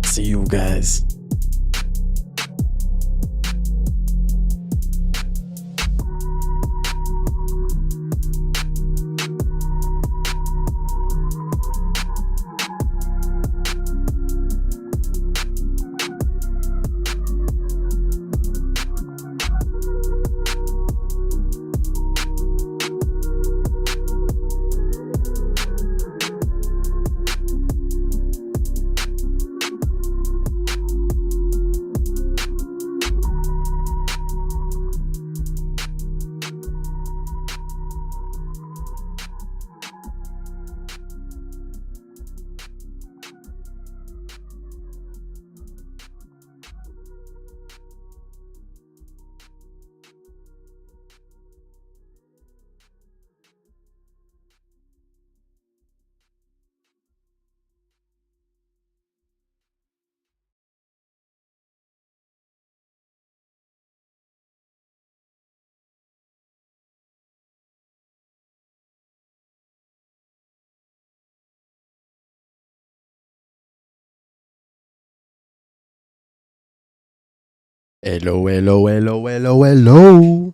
See you guys. Hello, hello, hello, hello, hello.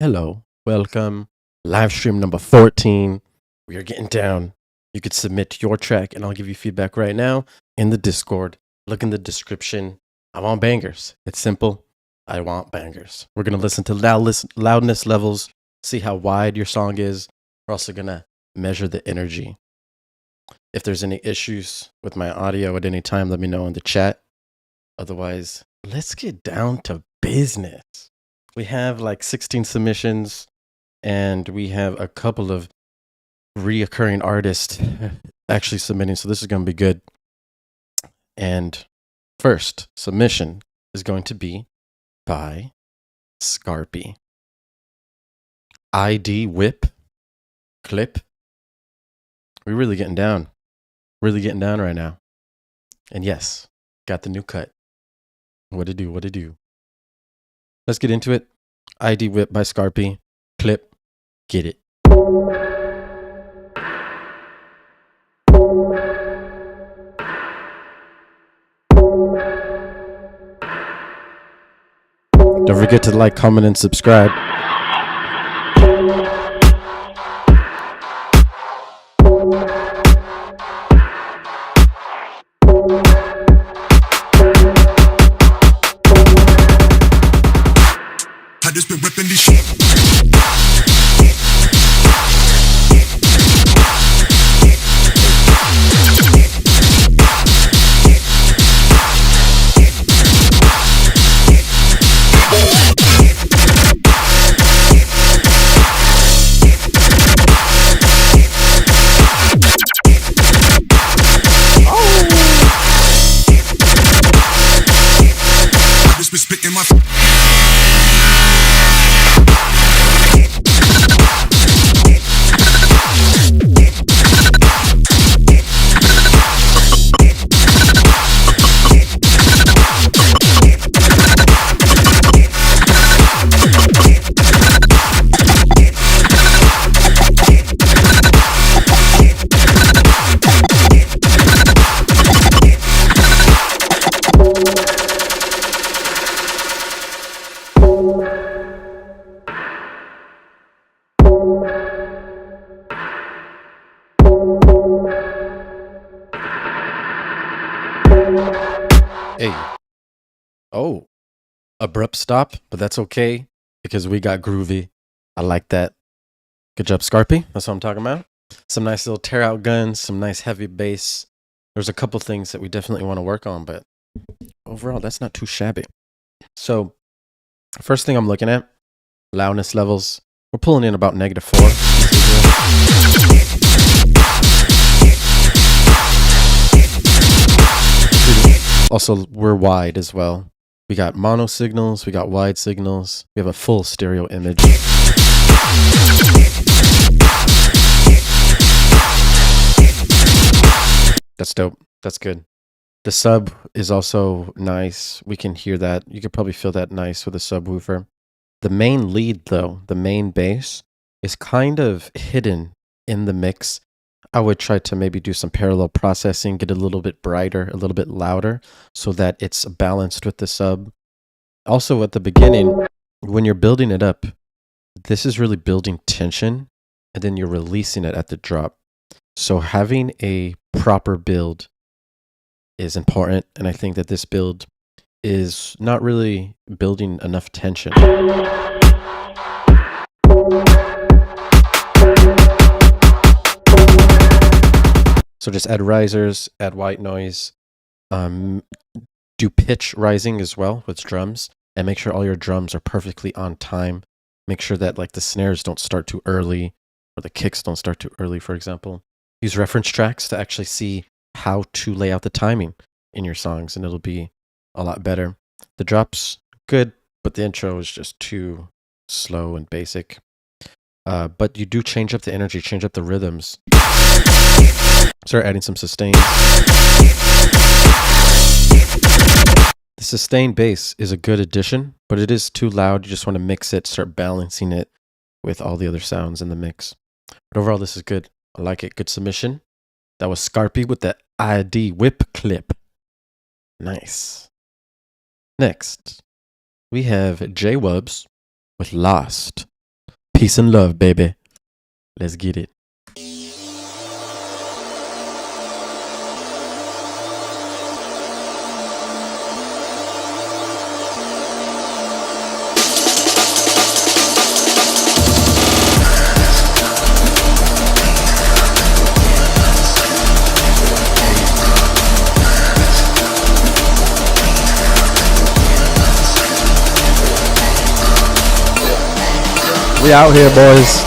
Hello, welcome. Live stream number 14. We are getting down. You could submit your track and I'll give you feedback right now in the Discord. Look in the description. I want bangers. It's simple. I want bangers. We're going to listen to loudness levels, see how wide your song is. We're also going to measure the energy. If there's any issues with my audio at any time, let me know in the chat. Otherwise, let's get down to business. We have like 16 submissions and we have a couple of reoccurring artists actually submitting. So this is going to be good. And first submission is going to be by Scarpy. ID WIP clip. We're really getting down. Really getting down right now. And yes, got the new cut. What to do, what to do. Let's get into it. ID WIP by Scarpy. Clip. Get it. Don't forget to like, comment, and subscribe. I just been ripping this shit. Hey. Oh. Abrupt stop, but that's okay because we got groovy. I like that. Good job, Scarpy. That's what I'm talking about. Some nice little tear out guns, some nice heavy bass. There's a couple things that we definitely want to work on, but overall, that's not too shabby. So, first thing I'm looking at, loudness levels. We're pulling in about -4. Also, we're wide as well. We got mono signals, we got wide signals, we have a full stereo image. That's dope. That's good. The sub is also nice. We can hear that. You could probably feel that nice with a subwoofer. The main lead, though, the main bass, is kind of hidden in the mix. I would try to maybe do some parallel processing, get a little bit brighter, a little bit louder, so that it's balanced with the sub. Also, at the beginning, when you're building it up, this is really building tension, and then you're releasing it at the drop. So having a proper build is important, and I think that this build is not really building enough tension. So just add risers, add white noise, do pitch rising as well with drums, and make sure all your drums are perfectly on time. Make sure that like the snares don't start too early, or the kicks don't start too early, for example. Use reference tracks to actually see how to lay out the timing in your songs, and it'll be a lot better. The drops, good, but the intro is just too slow and basic. But you do change up the energy, change up the rhythms. Start adding some sustains. The sustained bass is a good addition, but it is too loud. You just want to mix it, start balancing it with all the other sounds in the mix. But overall, this is good. I like it. Good submission. That was Scarpy with the ID WIP clip. Nice. Next, we have J-Wubs with Lost. Peace and love, baby. Let's get it. We out here, boys.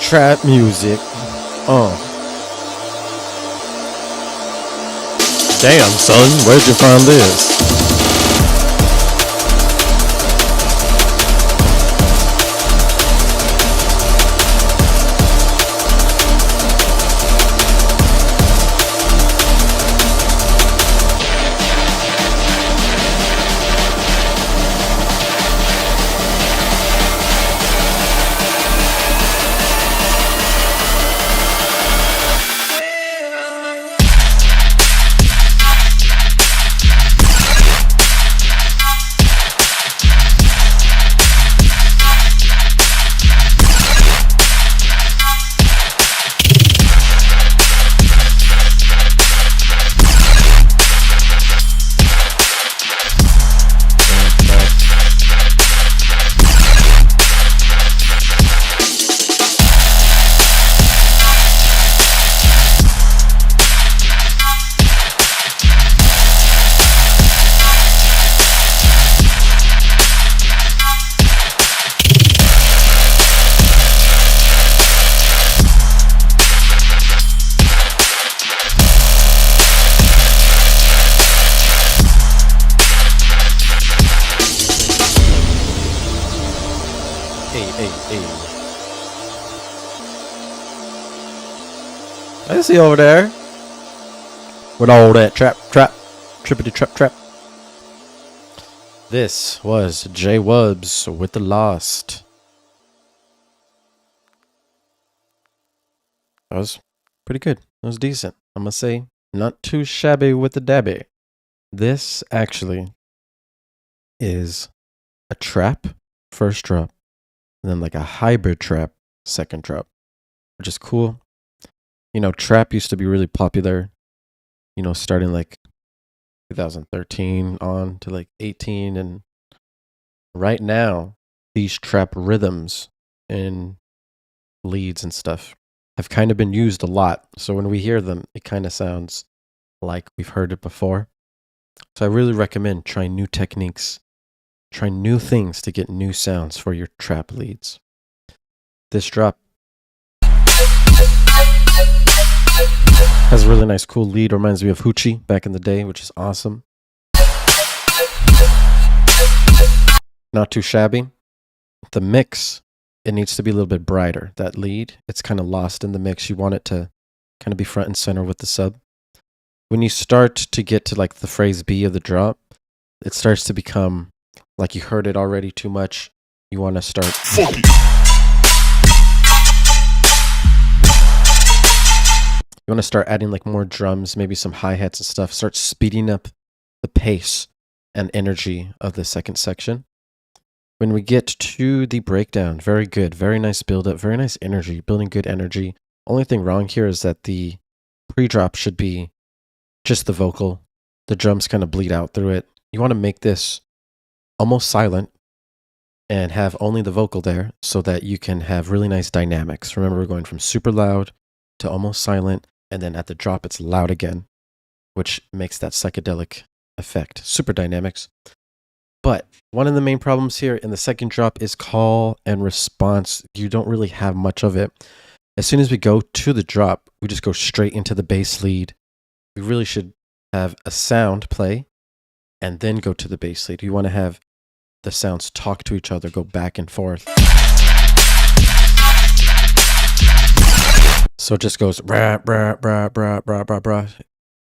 Trap music. Damn, son, where'd you find this? Hey. I see you over there. With all that trippity trap. This was J-Wubs with The Lost. That was pretty good. That was decent. I must say, not too shabby with the dabby. This actually is a trap first drop, and then like a hybrid trap second drop, which is cool. You know, trap used to be really popular, you know, starting like 2013 on to like 18, and right now these trap rhythms and leads and stuff have kind of been used a lot. So when we hear them, it kind of sounds like we've heard it before. So I really recommend trying new techniques, try new things to get new sounds for your trap leads. This drop has a really nice cool lead. Reminds me of Hoochie back in the day, which is awesome. Not too shabby. The mix, it needs to be a little bit brighter. That lead, it's kind of lost in the mix. You want it to kind of be front and center with the sub. When you start to get to like the phrase B of the drop, it starts to become like you heard it already too much. You want to start. You want to start adding like more drums, maybe some hi-hats and stuff. Start speeding up the pace and energy of the second section. When we get to the breakdown, very good, very nice build up, very nice energy, building good energy. Only thing wrong here is that the pre-drop should be just the vocal. The drums kind of bleed out through it. You want to make this almost silent and have only the vocal there so that you can have really nice dynamics. Remember, we're going from super loud to almost silent, and then at the drop it's loud again, which makes that psychedelic effect. Super dynamics. But one of the main problems here in the second drop is call and response. You don't really have much of it. As soon as we go to the drop, we just go straight into the bass lead. We really should have a sound play and then go to the bass lead. You want to have the sounds talk to each other, go back and forth. So it just goes brah, brah, brah, brah, brah, brah, brah.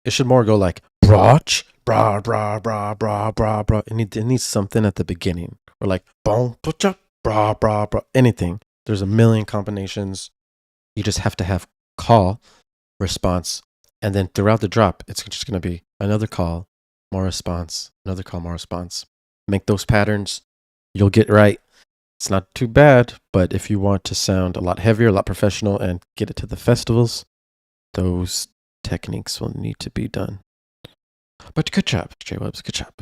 It should more go like brach, brah, brah, brah, brah, brah, brah. It needs something at the beginning. Or like boom, brah, brah, brah. Anything. There's a million combinations. You just have to have call, response, and then throughout the drop, it's just going to be another call, more response, another call, more response. Make those patterns. You'll get right. It's not too bad, but if you want to sound a lot heavier, a lot professional, and get it to the festivals, those techniques will need to be done. But good job, J-Wubs, good job.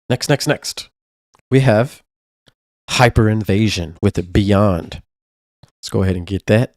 Next. We have Hyperinvasion with it Beyond. Let's go ahead and get that.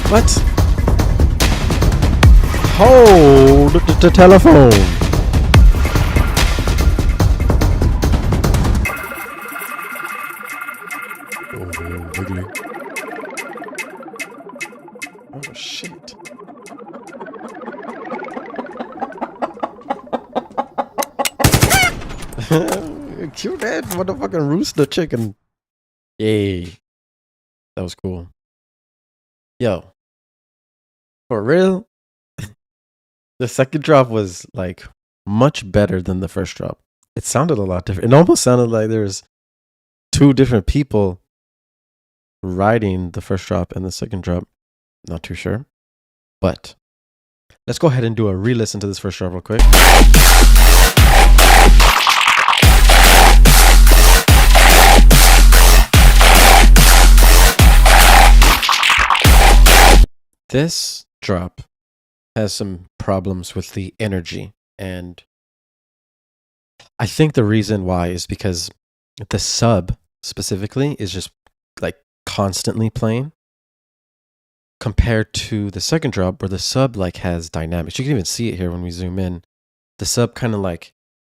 What? Hold the telephone. Oh, ugly. Oh, shit. Kill that motherfucking rooster chicken. Yay. That was cool. Yo. For real? The second drop was like much better than the first drop. It sounded a lot different. It almost sounded like there's two different people writing the first drop and the second drop. Not too sure. But let's go ahead and do a re-listen to this first drop real quick. This drop has some problems with the energy, and I think the reason why is because the sub specifically is just like constantly playing compared to the second drop where the sub like has dynamics. You can even see it here when we zoom in. The sub kind of like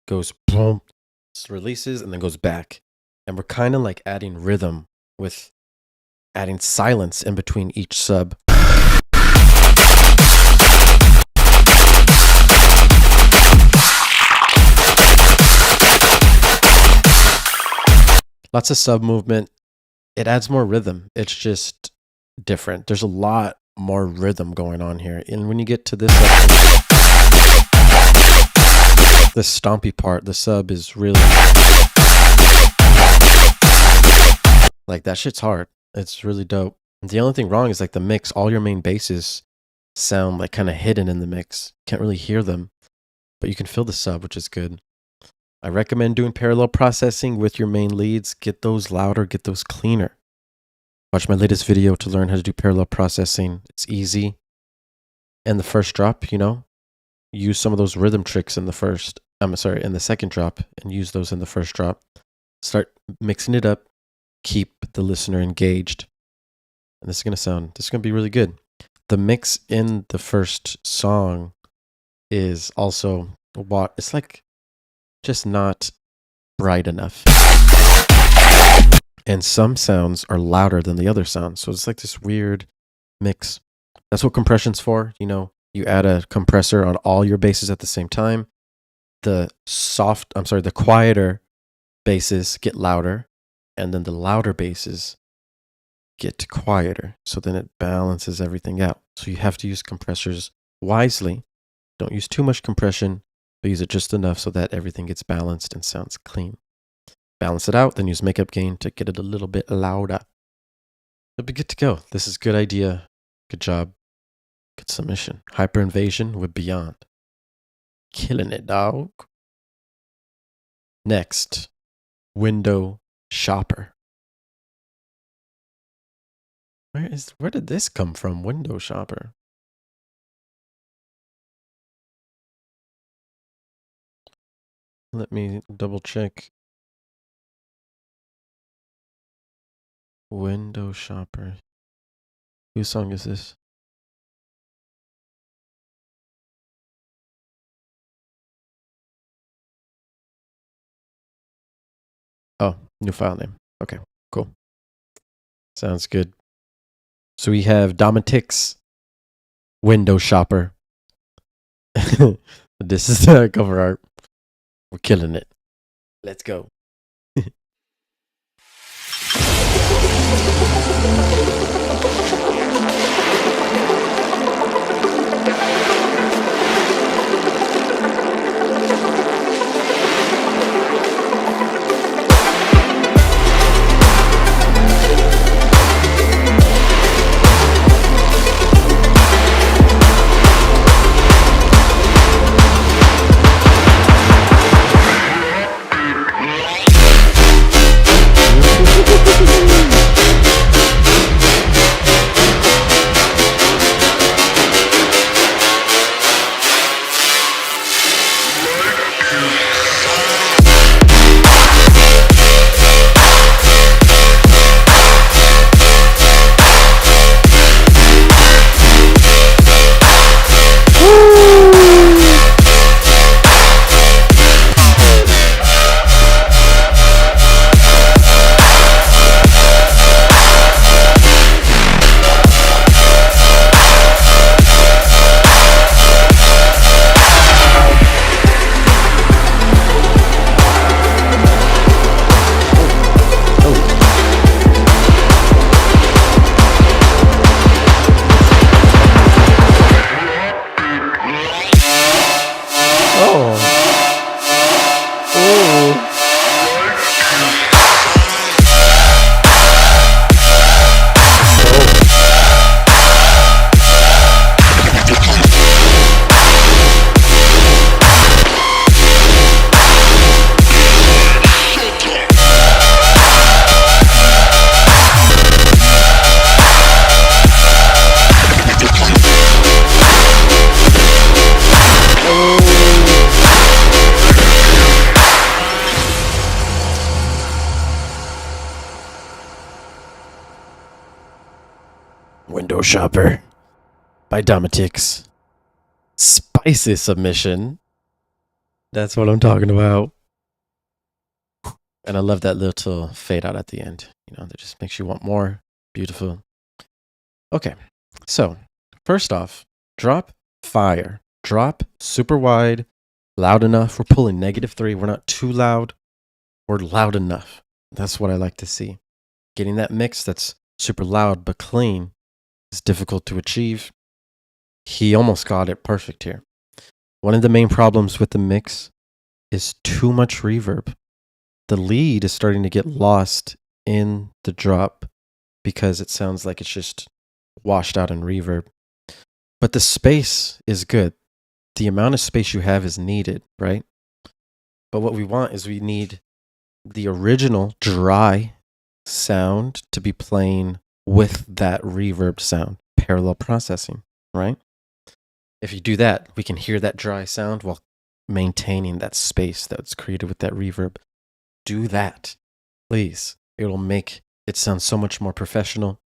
goes boom, releases and then goes back, and we're kind of like adding rhythm with adding silence in between each sub. Lots of sub movement. It adds more rhythm. It's just different. There's a lot more rhythm going on here. And when you get to this section, the stompy part, the sub is really like that shit's hard. It's really dope. The only thing wrong is like the mix. All your main basses sound like kind of hidden in the mix. Can't really hear them, but you can feel the sub, which is good. I recommend doing parallel processing with your main leads. Get those louder, get those cleaner. Watch my latest video to learn how to do parallel processing. It's easy. And the first drop, you know, use some of those rhythm tricks in the first, in the second drop, and use those in the first drop. Start mixing it up. Keep the listener engaged. And this is going to be really good. The mix in the first song is also it's like just not bright enough. And some sounds are louder than the other sounds. So it's like this weird mix. That's what compression's for. You know, you add a compressor on all your basses at the same time. The quieter basses get louder, and then the louder basses get quieter. So then it balances everything out. So you have to use compressors wisely. Don't use too much compression, but use it just enough so that everything gets balanced and sounds clean. Balance it out, then use makeup gain to get it a little bit louder. You'll be good to go. This is a good idea. Good job. Good submission. Hyperinvasion with Beyond. Killing it, dog. Next, Window Shopper. Where did this come from? Window Shopper. Let me double check. Window Shopper. Whose song is this? Oh, new file name. Okay, cool. Sounds good. So we have Dometics, Window Shopper. This is the cover art. We're killing it. Let's go. Window Shopper by Dometics. Spicy submission. That's what I'm talking about. And I love that little fade out at the end. You know, that just makes you want more. Beautiful. Okay, so first off, drop fire. Drop super wide, loud enough. We're pulling -3. We're not too loud. We're loud enough. That's what I like to see. Getting that mix that's super loud but clean is difficult to achieve. He almost got it perfect here. One of the main problems with the mix is too much reverb. The lead is starting to get lost in the drop because it sounds like it's just washed out in reverb. But the space is good. The amount of space you have is needed, right? But what we want is we need the original dry sound to be playing with that reverb sound, parallel processing, right? If you do that, we can hear that dry sound while maintaining that space that's created with that reverb. Do that, please. It'll make it sound so much more professional.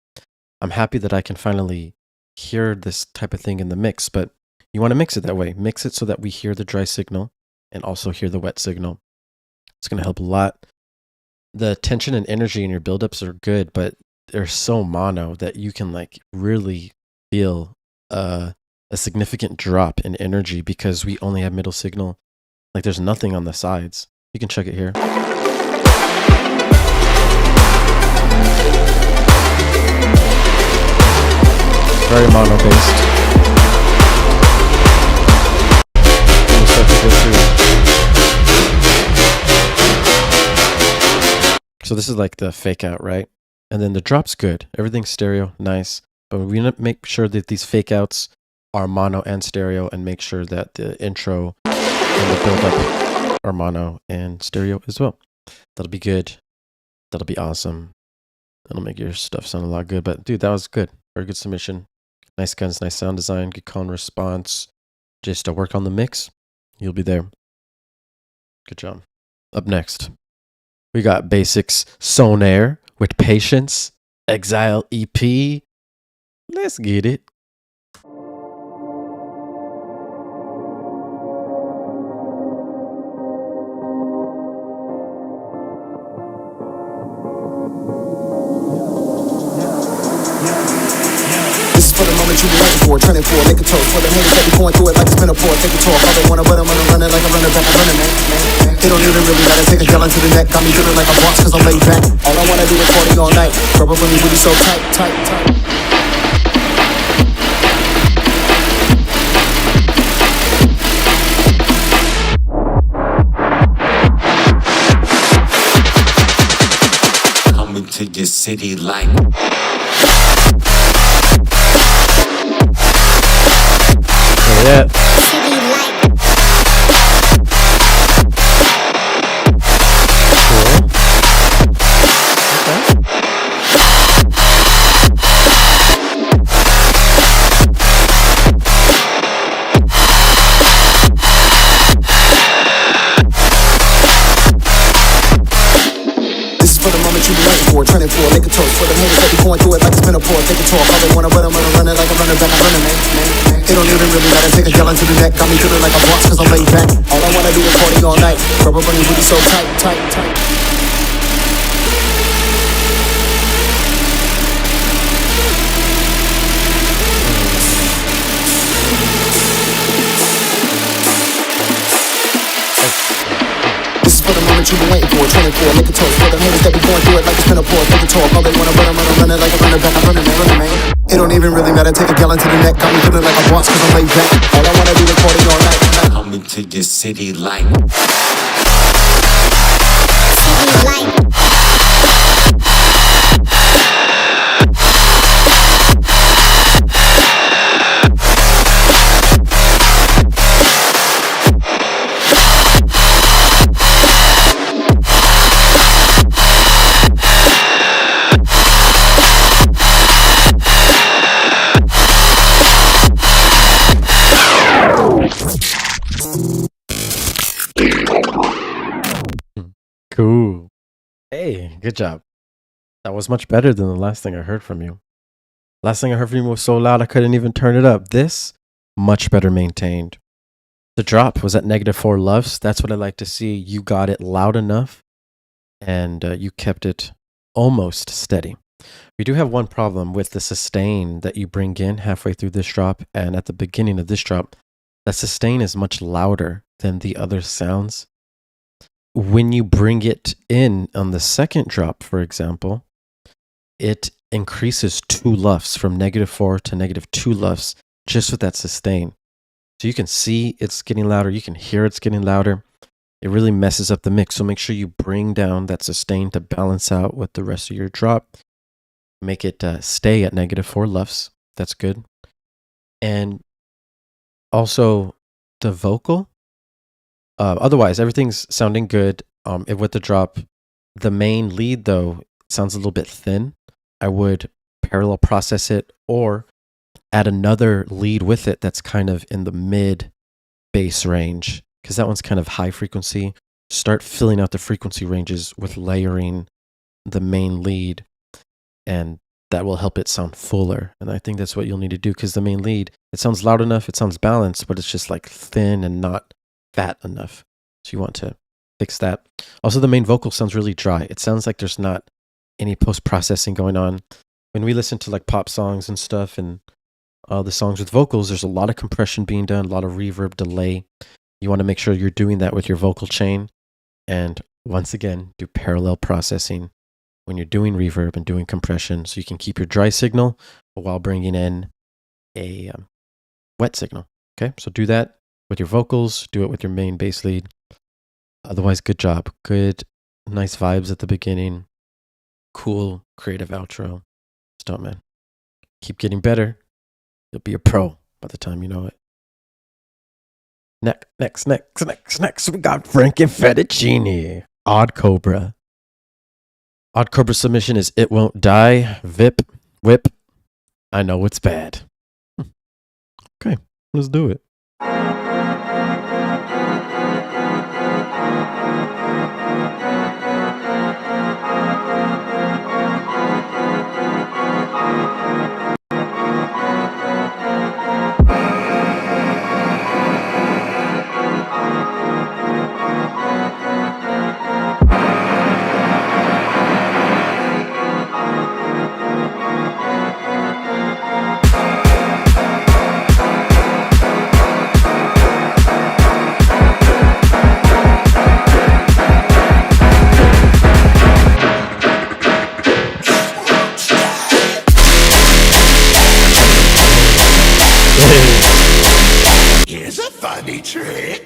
I'm happy that I can finally hear this type of thing in the mix, but you want to mix it that way. Mix it so that we hear the dry signal and also hear the wet signal. It's going to help a lot. The tension and energy in your buildups are good, but they're so mono that you can like really feel a significant drop in energy because we only have middle signal. Like there's nothing on the sides. You can check it here. Very mono based. So this is like the fake out, right? And then the drop's good. Everything's stereo, nice. But we need to make sure that these fake outs are mono and stereo, and make sure that the intro and the build-up are mono and stereo as well. That'll be good. That'll be awesome. That'll make your stuff sound a lot good. But dude, that was good. Very good submission. Nice guns, nice sound design, good call and response. Just work on the mix. You'll be there. Good job. Up next, we got Basics Sonaire with Patience, Exile EP. Let's get it. For the moment you be waiting for, turning for, make a toast for the haters that be going through it like a spinner pour, take a talk. All they wanna, but I'm gonna run it like I'm running back, I'm running, man. They don't even really gotta take a gallon to the neck, got me feeling like a boss cause I'm laid back. All I wanna do is party all night, rubber when you booty so tight, tight, tight. Coming to your city like Yeah. For the moment you be waiting for, turning for, make a toast for the haters that be going through it like a spinner pour, take a talk. All they wanna, but I'm gonna run it like I'm running back, I'm running, man. They don't even really gotta take a gallon to the neck, got me feeling like a boss cause I'm laid back. All I wanna do is party all night, rubber bunny booty so tight, tight, tight. This is for the moment you been waiting for, turning for, make a toast for the haters that be going through it like a spinner pour, take a talk. All they wanna, but I'm gonna run it like I'm running back, I'm running, man. It don't even really matter, take a gallon to the neck, got me feeling like a boss cause I'm laid back. All I wanna do is party all night. Coming to your city like Cool. Hey, good job. That was much better than the last thing I heard from you. Last thing I heard from you was so loud I couldn't even turn it up. This, much better maintained. The drop was at -4 LUFS. That's what I like to see. You got it loud enough and you kept it almost steady. We do have one problem with the sustain that you bring in halfway through this drop and at the beginning of this drop. That sustain is much louder than the other sounds. When you bring it in on the second drop, for example, it increases 2 LUFS from -4 to -2 LUFS just with that sustain. So you can see it's getting louder. You can hear it's getting louder. It really messes up the mix. So make sure you bring down that sustain to balance out with the rest of your drop. Make it stay at -4 LUFS. That's good. And also the vocal. Otherwise, everything's sounding good with the drop. The main lead, though, sounds a little bit thin. I would parallel process it or add another lead with it that's kind of in the mid bass range, because that one's kind of high frequency. Start filling out the frequency ranges with layering the main lead, and that will help it sound fuller. And I think that's what you'll need to do, because the main lead, it sounds loud enough, it sounds balanced, but it's just like thin and not fat enough. So you want to fix that. Also, the main vocal sounds really dry. It sounds like there's not any post-processing going on. When we listen to like pop songs and stuff and the songs with vocals, there's a lot of compression being done, a lot of reverb, delay. You want to make sure you're doing that with your vocal chain. And once again, do parallel processing when you're doing reverb and doing compression, so you can keep your dry signal while bringing in a wet signal. Okay, so do that with your vocals, do it with your main bass lead. Otherwise, good job. Good, nice vibes at the beginning. Cool, creative outro. Stuntman. Keep getting better. You'll be a pro by the time you know it. Next. We got Frankie Fettuccine. Odd Cobra. Odd Cobra submission is It Won't Die. WIP. I know it's bad. Okay, let's do it. Here's a funny trick.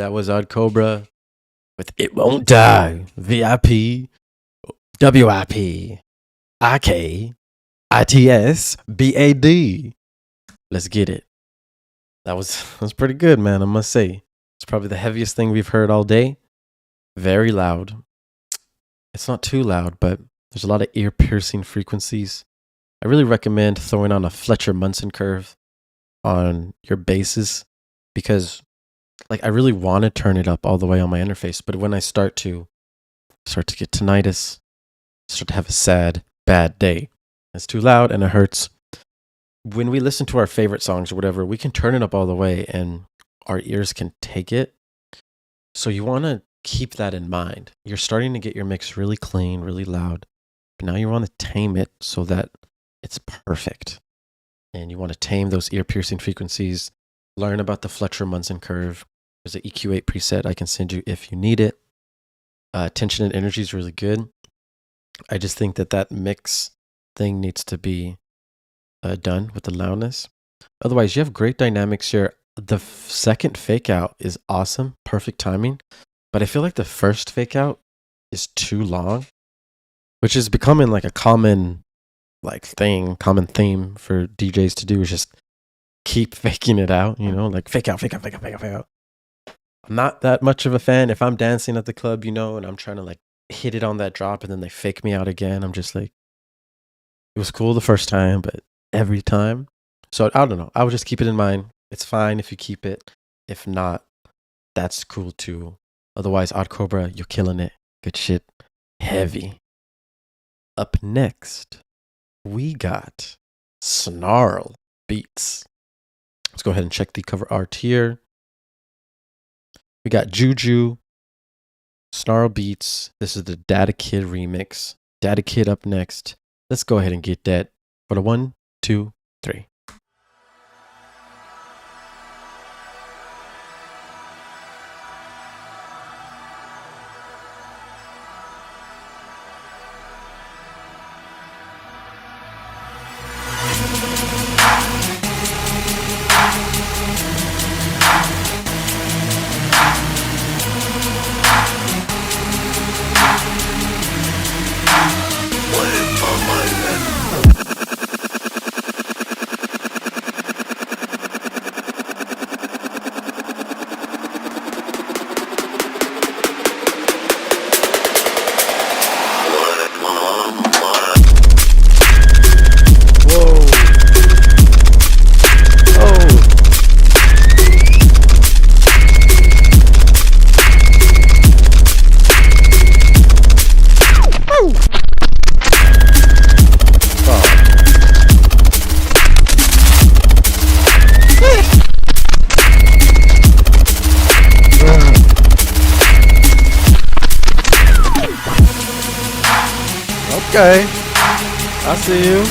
That was Odd Cobra with It Won't Die. VIP, WIP, IK, ITS, BAD. Let's get it. That was pretty good, man, I must say. It's probably the heaviest thing we've heard all day. Very loud. It's not too loud, but there's a lot of ear-piercing frequencies. I really recommend throwing on a Fletcher Munson curve on your basses because like I really want to turn it up all the way on my interface, but when I start to get tinnitus, start to have a sad, bad day. It's too loud and it hurts. When we listen to our favorite songs or whatever, we can turn it up all the way and our ears can take it. So you want to keep that in mind. You're starting to get your mix really clean, really loud, but now you want to tame it so that it's perfect. And you want to tame those ear-piercing frequencies. Learn about the Fletcher Munson curve. There's an EQ8 preset I can send you if you need it. Tension and energy is really good. I just think that mix thing needs to be done with the loudness. Otherwise, you have great dynamics here. The second fake out is awesome. Perfect timing. But I feel like the first fake out is too long, which is becoming like a common theme for DJs to do is just keep faking it out, you know, like fake out. I'm not that much of a fan. If I'm dancing at the club, you know, and I'm trying to like hit it on that drop and then they fake me out again, I'm just like, it was cool the first time, but every time. So I don't know. I would just keep it in mind. It's fine if you keep it. If not, that's cool too. Otherwise, Odd Cobra, you're killing it. Good shit. Heavy. Up next, we got Snarl beats. Let's go ahead and check the cover art here. We got Juju, Snarl beats. This is the Data Kid remix. Data Kid up next. Let's go ahead and get that for the 1, 2, 3. Okay, I see you.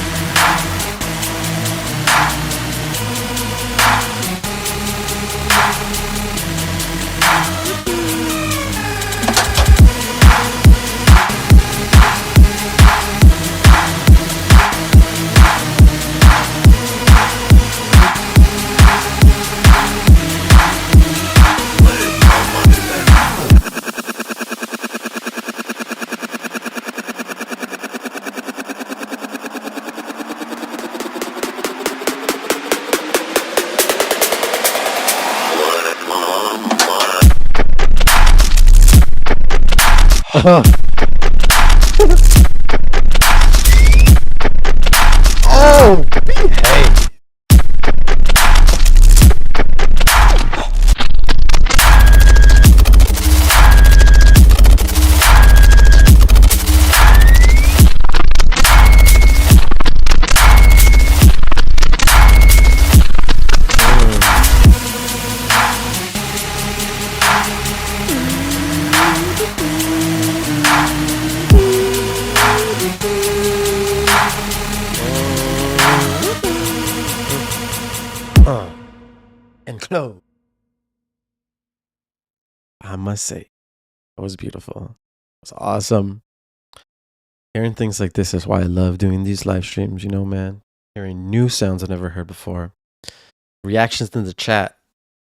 Oh, behave. And close. I must say, that was beautiful. It was awesome. Hearing things like this is why I love doing these live streams, you know, man. Hearing new sounds I've never heard before. Reactions in the chat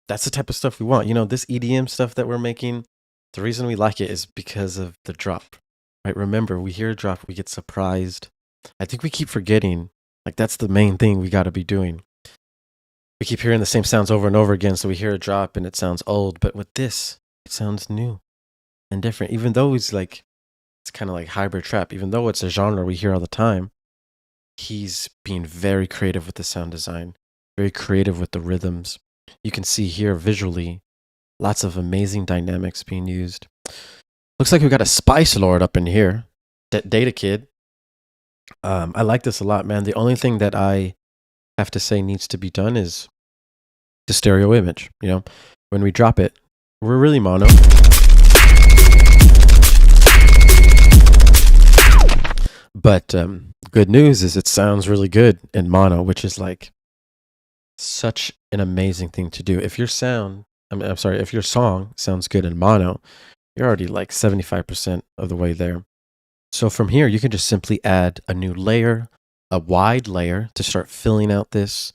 that's the type of stuff we want. You know, this EDM stuff that we're making, the reason we like it is because of the drop, right? Remember, we hear a drop, we get surprised. I think we keep forgetting, like, that's the main thing we got to be doing. We keep hearing the same sounds over and over again, so we hear a drop and it sounds old. But with this, it sounds new and different. Even though it's kind of like hybrid trap, even though it's a genre we hear all the time, he's being very creative with the sound design, very creative with the rhythms. You can see here visually, lots of amazing dynamics being used. Looks like we got a Spice Lord up in here, Data Kid. I like this a lot, man. The only thing that I have to say needs to be done is the stereo image. You know, when we drop it, we're really mono. But good news is it sounds really good in mono, which is like such an amazing thing to do. If your song sounds good in mono, you're already like 75% of the way there. So from here, you can just simply add a new layer, a wide layer to start filling out this.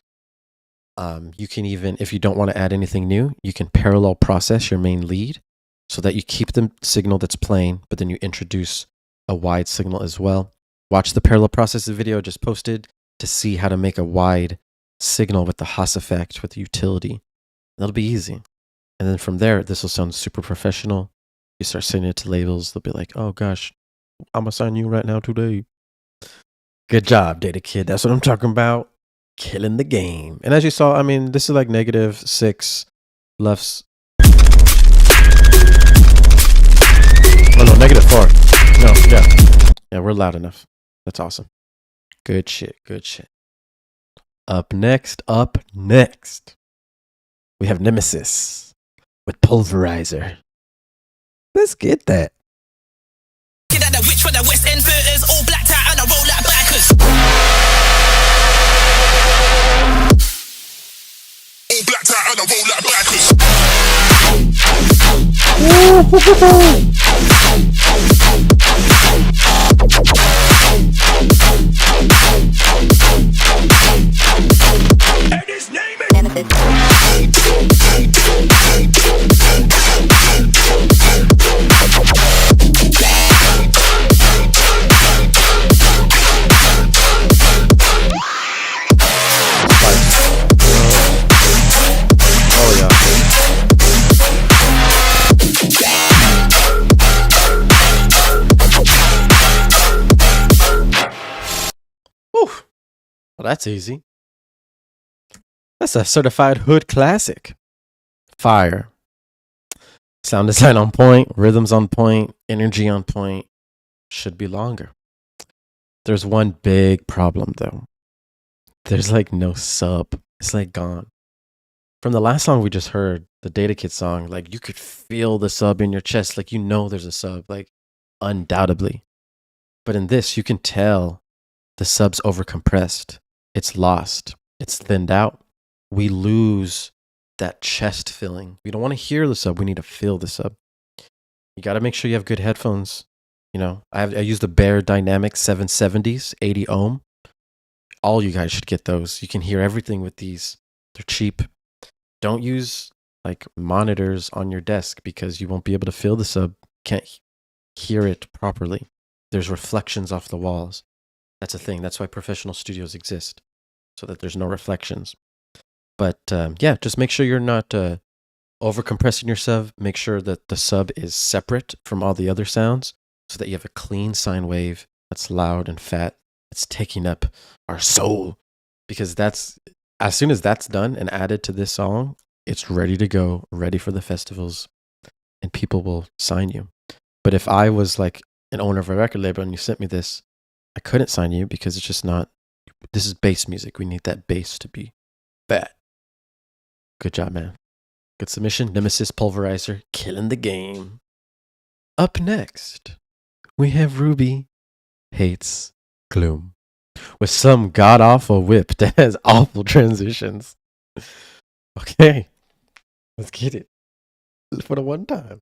You can even, if you don't want to add anything new, you can parallel process your main lead so that you keep the signal that's playing, but then you introduce a wide signal as well. Watch the parallel processing video I just posted to see how to make a wide signal with the Haas effect, with the utility. That'll be easy. And then from there, this will sound super professional. You start sending it to labels, they'll be like, oh gosh, I'm gonna sign you right now today. Good job, Data Kid. That's what I'm talking about. Killing the game. And as you saw, I mean, this is like -6 lefts. Oh no, -4. No, yeah. Yeah, we're loud enough. That's awesome. Good shit, good shit. Up next, we have Nemesis with Pulverizer. Let's get that. Get at the witch for the West End theaters, all blacked out and I roll like bikers. All blacked out and I roll like bikers. And his name is Well, that's easy. That's a certified hood classic. Fire. Sound design on point, rhythms on point, energy on point. Should be longer. There's one big problem though. There's like no sub. It's like gone. From the last song we just heard, the Data Kid song, like you could feel the sub in your chest. Like you know there's a sub, like undoubtedly. But in this, you can tell the sub's overcompressed. It's lost. It's thinned out. We lose that chest feeling. We don't want to hear the sub. We need to feel the sub. You got to make sure you have good headphones. You know, I use the Bear Dynamics 770s, 80 ohm. All you guys should get those. You can hear everything with these. They're cheap. Don't use like monitors on your desk because you won't be able to feel the sub. Can't hear it properly. There's reflections off the walls. That's a thing. That's why professional studios exist, so that there's no reflections. But yeah, just make sure you're not over-compressing your sub. Make sure that the sub is separate from all the other sounds so that you have a clean sine wave that's loud and fat. It's taking up our soul. Because that's, as soon as that's done and added to this song, it's ready to go, ready for the festivals, and people will sign you. But if I was like an owner of a record label and you sent me this, I couldn't sign you because it's just not, this is bass music. We need that bass to be fat. Good job, man. Good submission. Nemesis Pulverizer, killing the game. Up next, we have Ruby Hates Gloom with some god-awful whip that has awful transitions. Okay, let's get it for the one time.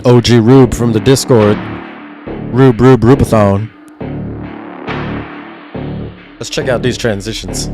OG Rube from the Discord. Rubathon. Let's check out these transitions.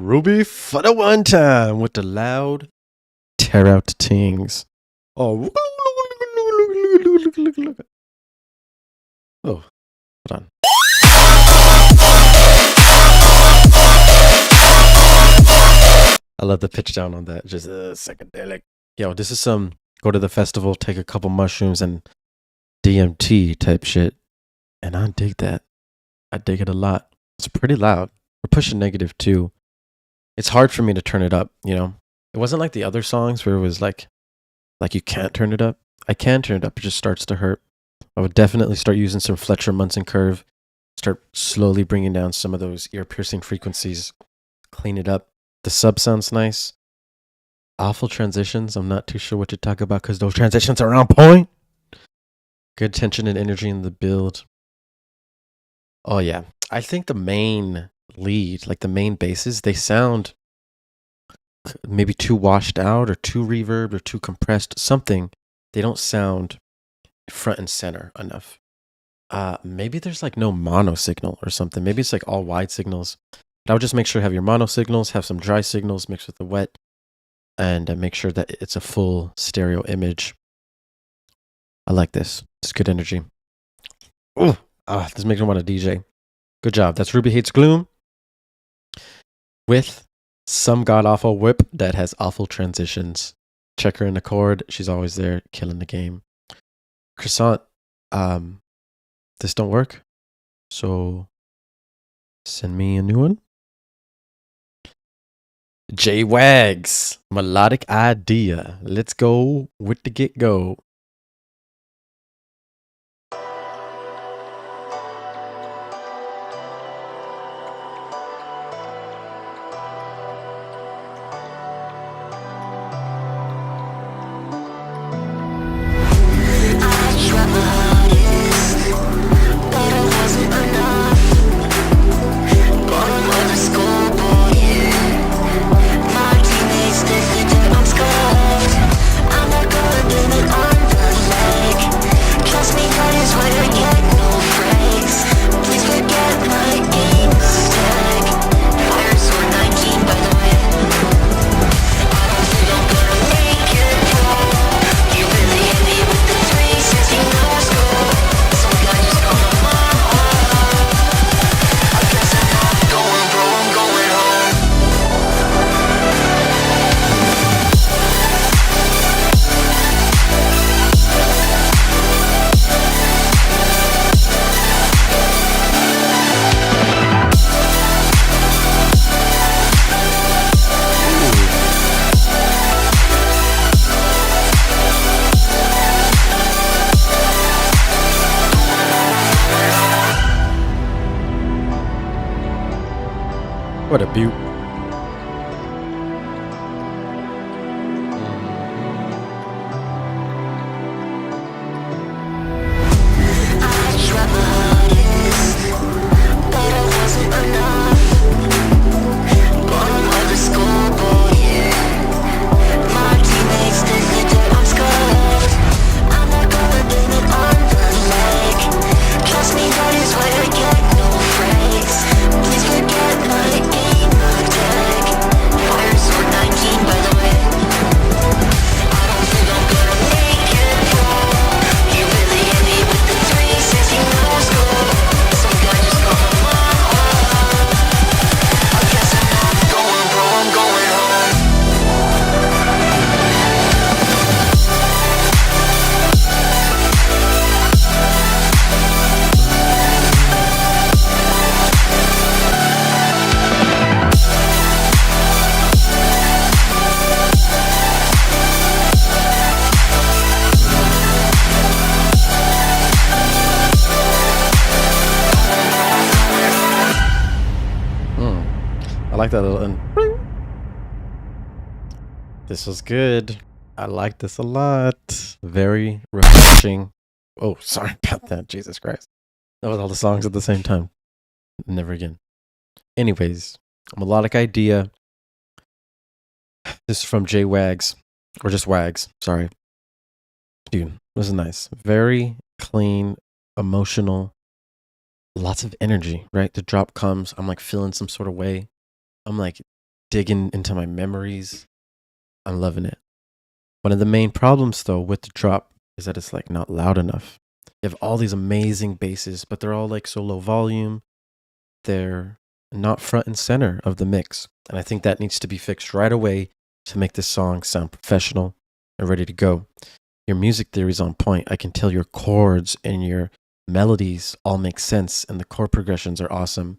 Ruby for the one time with the loud tear out the tings. Oh, hold on. I love the pitch down on that. Just psychedelic. Yo, this is some go to the festival, take a couple mushrooms and DMT type shit. And I dig that. I dig it a lot. It's pretty loud. We're pushing -2. It's hard for me to turn it up, you know? It wasn't like the other songs where it was like you can't turn it up. I can turn it up, it just starts to hurt. I would definitely start using some Fletcher Munson curve, start slowly bringing down some of those ear-piercing frequencies, clean it up. The sub sounds nice. Awful transitions, I'm not too sure what to talk about because those transitions are on point. Good tension and energy in the build. Oh yeah, I think the main lead, like the main basses, they sound maybe too washed out or too reverbed or too compressed, something. They don't sound front and center enough. Maybe there's like no mono signal or something. Maybe it's like all wide signals. But I would just make sure you have your mono signals, have some dry signals mixed with the wet, and make sure that it's a full stereo image. I like this. It's good energy. Ooh, this makes me want to DJ. Good job. That's Ruby Hates Gloom with some god-awful WIP that has awful transitions. Check her in the chord. She's always there, killing the game. Croissant, this don't work. So send me a new one. Jaywags, Melodic Idea. Let's go with the get-go. What a beaut. I like that little. This was good. I like this a lot. Very refreshing. Oh, sorry about that. Jesus Christ. That was all the songs at the same time. Never again. Anyways, Melodic Idea. This is from Jaywags. Or just Wags. Sorry. Dude, this is nice. Very clean, emotional. Lots of energy, right? The drop comes. I'm like feeling some sort of way. I'm like digging into my memories. I'm loving it. One of the main problems though with the drop is that it's like not loud enough. You have all these amazing basses, but they're all like so low volume. They're not front and center of the mix. And I think that needs to be fixed right away to make this song sound professional and ready to go. Your music theory is on point. I can tell your chords and your melodies all make sense and the chord progressions are awesome.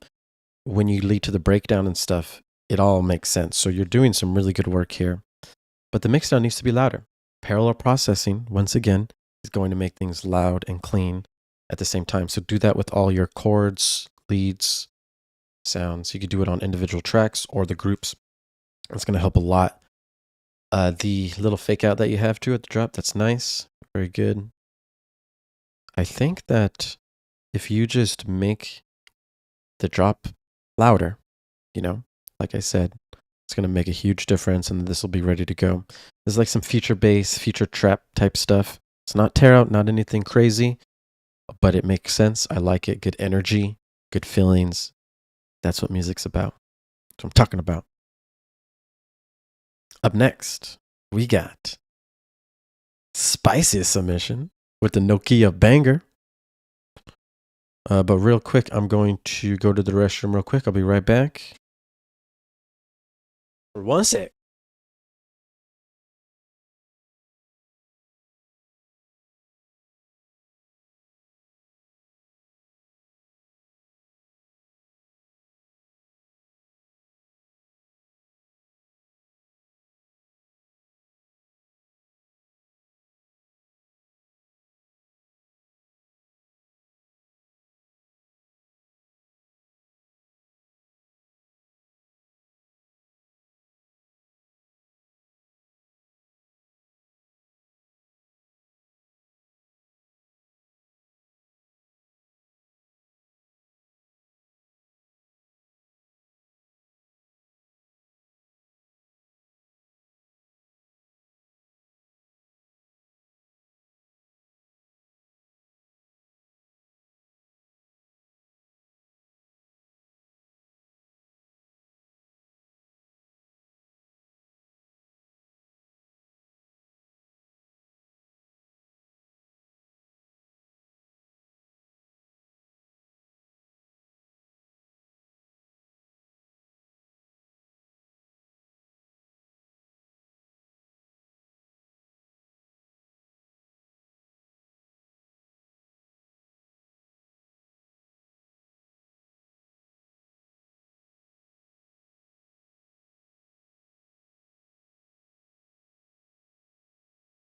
When you lead to the breakdown and stuff, it all makes sense. So you're doing some really good work here. But the mixdown needs to be louder. Parallel processing, once again, is going to make things loud and clean at the same time. So do that with all your chords, leads, sounds. You could do it on individual tracks or the groups. It's going to help a lot. The little fake out that you have too at the drop, that's nice. Very good. I think that if you just make the drop louder, you know, like I said, it's going to make a huge difference and this will be ready to go. There's like some feature bass, feature trap type stuff. It's not tear out, not anything crazy, but it makes sense. I like it. Good energy, good feelings. That's what music's about. That's what I'm talking about. Up next, we got Spiciest submission with the Nokia banger. But real quick, I'm going to go to the restroom real quick. I'll be right back. For 1 sec.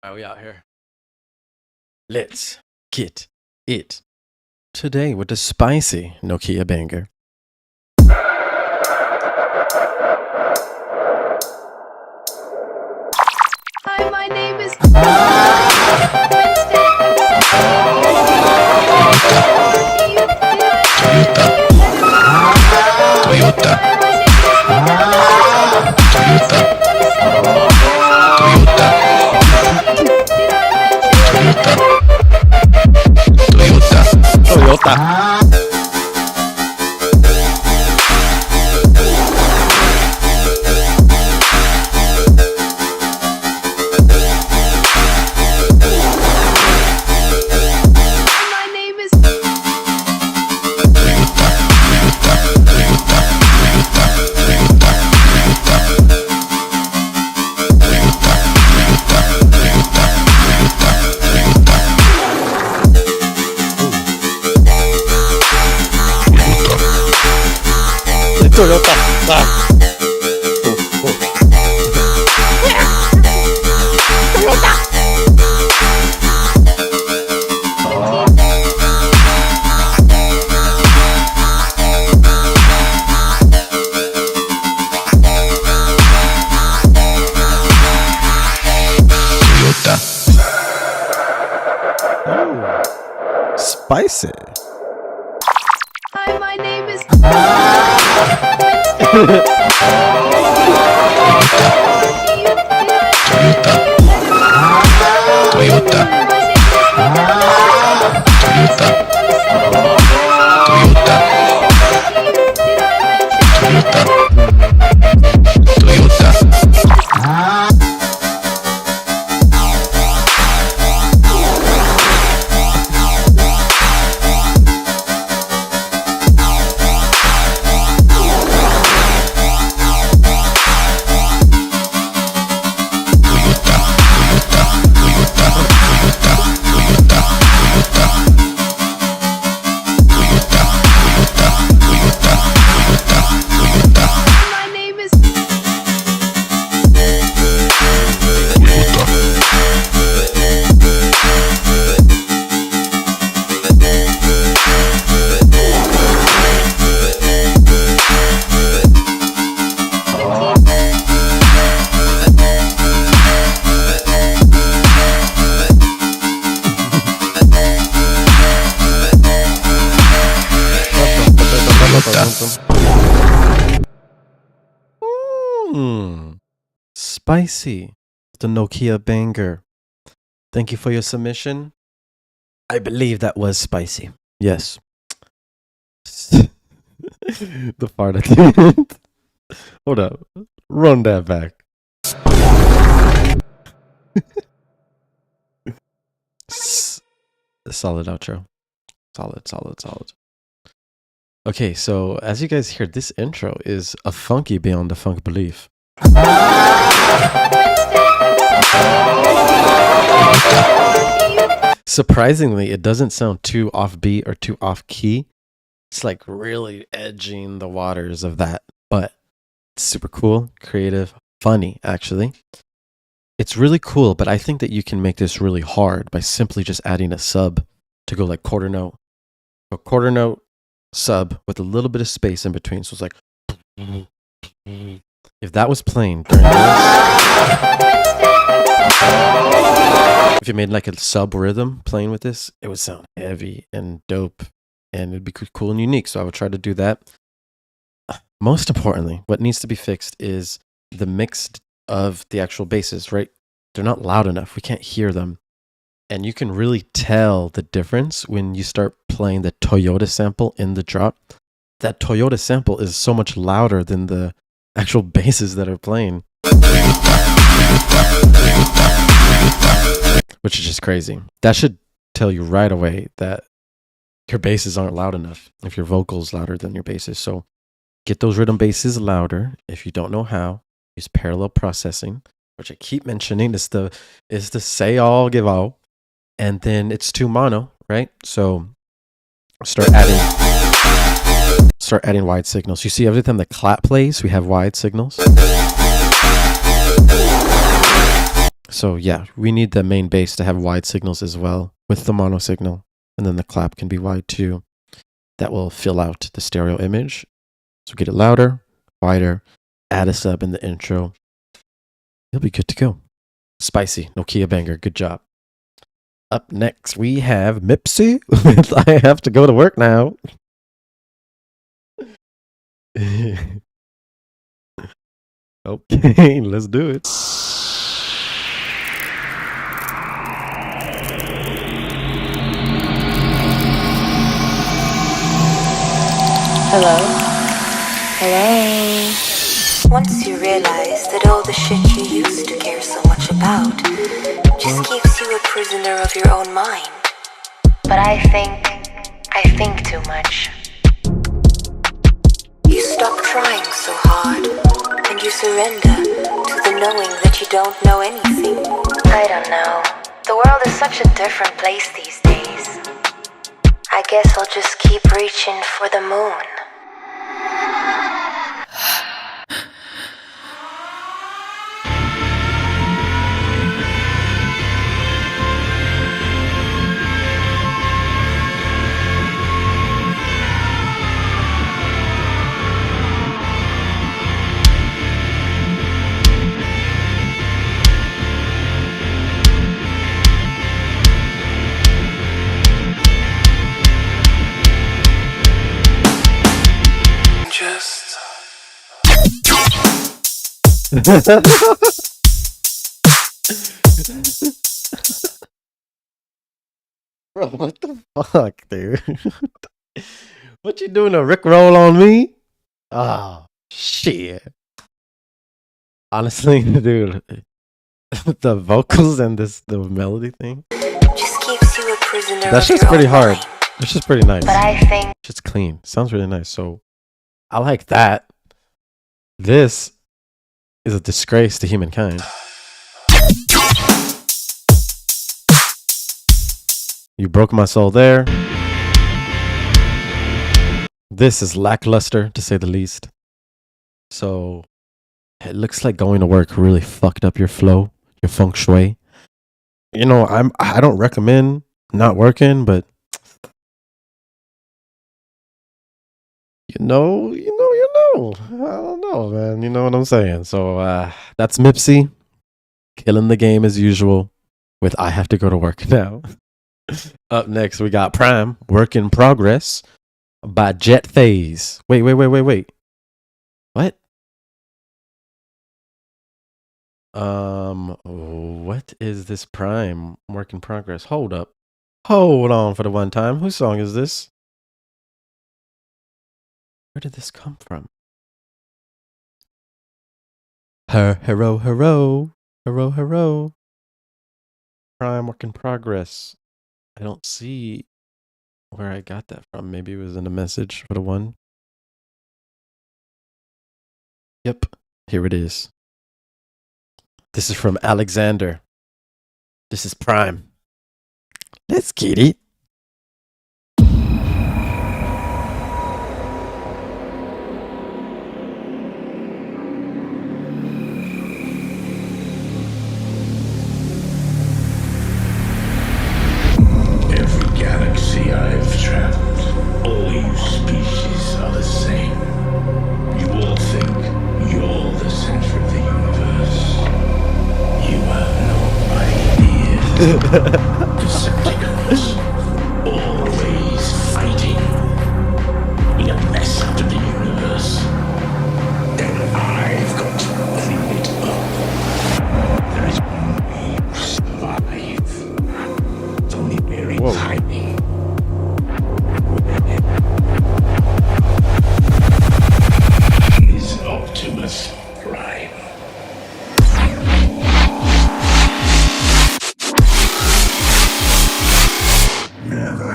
All right, we out here. Let's get it. Today with the spicy Nokia banger. Hi, my name is Toyota. Toyota. Spicy. Hi, my name is. My name is. Spicy. The Nokia banger. Thank you for your submission. I believe that was spicy. Yes. The fart at the end. Hold up. Run that back. Solid outro. Solid. Okay, so as you guys hear, this intro is a funky beyond the funk belief. Surprisingly, it doesn't sound too offbeat or too off key. It's like really edging the waters of that, but it's super cool, creative, funny, actually. It's really cool, but I think that you can make this really hard by simply just adding a sub to go like quarter note. A quarter note sub with a little bit of space in between. So it's like, if that was playing during this, if you made like a sub rhythm playing with this, it would sound heavy and dope and it'd be cool and unique. So I would try to do that. Most importantly, what needs to be fixed is the mix of the actual basses, right? They're not loud enough. We can't hear them. And you can really tell the difference when you start playing the Toyota sample in the drop. That Toyota sample is so much louder than the actual basses that are playing. Which is just crazy. That should tell you right away that your basses aren't loud enough if your vocal's louder than your basses. So get those rhythm basses louder. If you don't know how, use parallel processing, which I keep mentioning is the say all give all. And then it's 2 mono, right? So start adding wide signals. You see every time the clap plays, we have wide signals. So yeah, we need the main bass to have wide signals as well with the mono signal. And then the clap can be wide too. That will fill out the stereo image. So get it louder, wider, add a sub in the intro. You'll be good to go. Spicy, Nokia banger, good job. Up next, we have Mipsu. I have to go to work now. Okay, let's do it. Hello? Hello? Once you realize that all the shit you used to care so much about just keeps you a prisoner of your own mind. But I think too much. You stop trying so hard, and you surrender to the knowing that you don't know anything. I don't know. The world is such a different place these days. I guess I'll just keep reaching for the moon. Bro, what the fuck, dude? What you doing, a Rickroll on me? Oh, shit. Honestly, dude, the vocals and the melody thing, Just keeps you a prisoner. that's of just your pretty own hard. mind. It's just pretty nice. But I think It's clean. Sounds really nice. So I like that. This is a disgrace to humankind. You broke my soul there. This is lackluster, to say the least. So it looks like going to work really fucked up your flow, your feng shui. You know, I don't recommend not working, but you know. I don't know, man. You know what I'm saying? So that's Mipsu killing the game as usual with I have to go to work now. Up next, we got Prime, Work in Progress by Jet Phase. Wait. What? What is this Prime, Work in Progress? Hold up. Hold on for the one time. Whose song is this? Where did this come from? Hero. Prime, Work in Progress. I don't see where I got that from. Maybe it was in a message for the one. Yep, here it is. This is from Alexander. This is Prime. Let's get it. Every galaxy I've traveled, all you species are the same. You all think you're the center of the universe. You have no idea. Decepticons, always fighting in a mess out of the universe. Then I've got to clean it up. There is one way to survive. It's only very tiny. Is Optimus Prime. Never.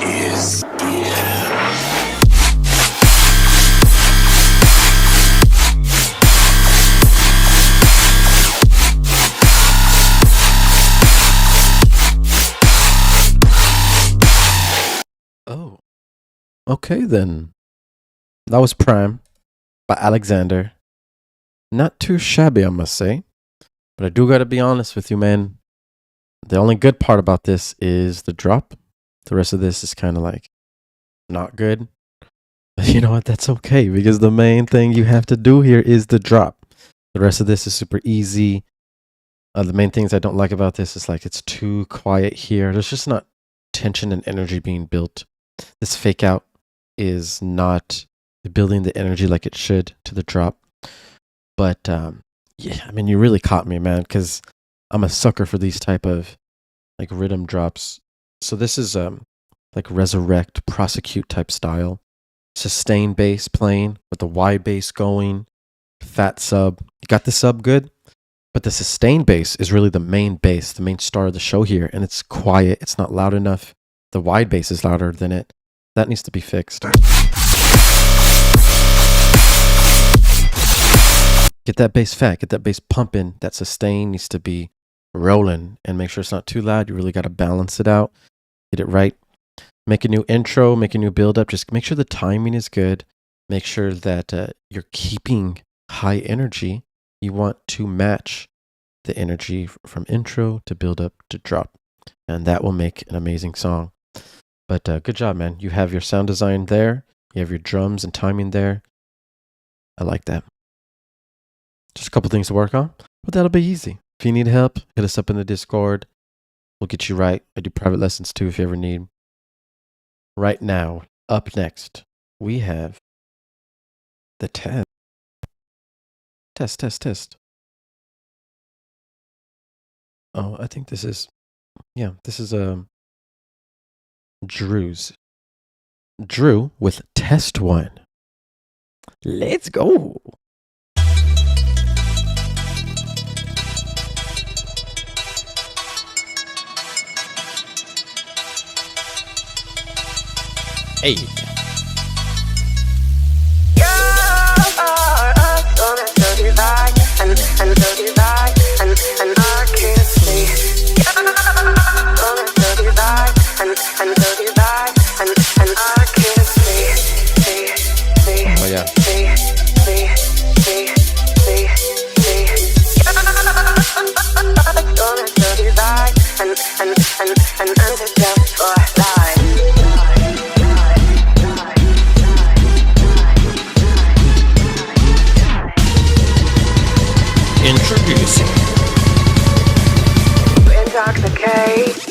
Is Oh, okay then. That was Prime by Alexander. Not too shabby, I must say. But I do gotta be honest with you, man. The only good part about this is the drop. The rest of this is kind of like not good. But you know what? That's okay because the main thing you have to do here is the drop. The rest of this is super easy. The main things I don't like about this is like it's too quiet here. There's just not tension and energy being built. This fake out is not building the energy like it should to the drop. But yeah, I mean, you really caught me, man, because I'm a sucker for these type of like rhythm drops. So this is like resurrect, prosecute type style. Sustain bass playing with the wide bass going, fat sub. You got the sub good, but the sustain bass is really the main star of the show here, and it's quiet. It's not loud enough. The wide bass is louder than it. That needs to be fixed. Get that bass fat, get that bass pumping. That sustain needs to be rolling, and make sure it's not too loud. You really got to balance it out. Get it right. Make a new intro, make a new build up. Just make sure the timing is good. Make sure that you're keeping high energy. You want to match the energy from intro to build up to drop, and that will make an amazing song. But good job, man. You have your sound design there. You have your drums and timing there. I like that. Just a couple things to work on, but that'll be easy. If you need help, hit us up in the Discord. We'll get you right. I do private lessons too if you ever need. Right now, up next, we have the test. Test. Oh, I think this is, this is Drew's. Drew with test 1. Let's go. Hey. Oh yeah. Introducing Intoxicate.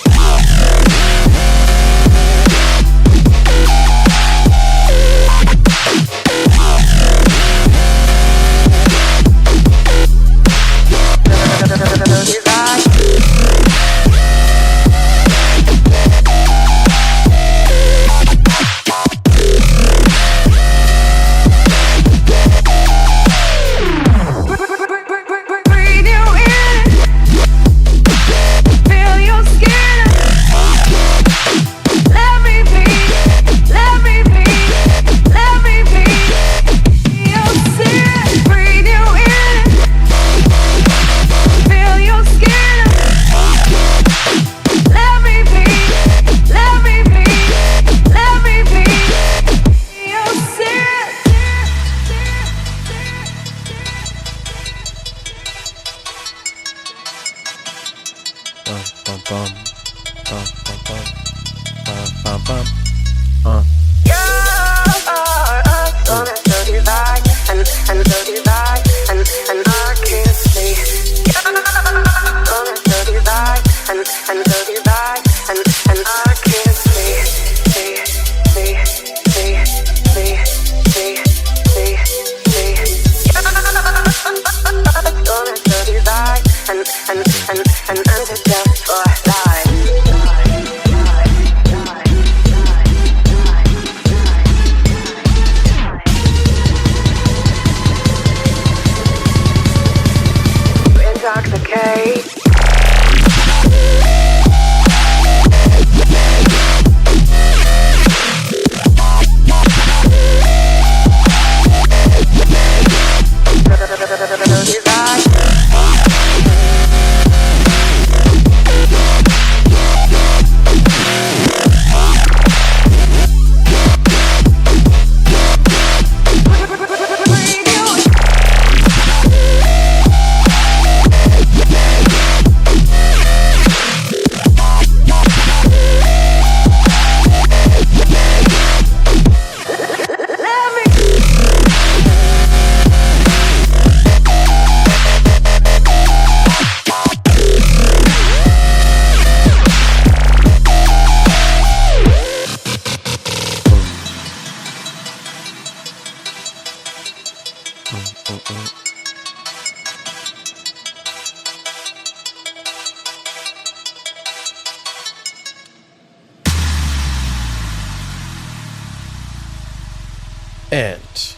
And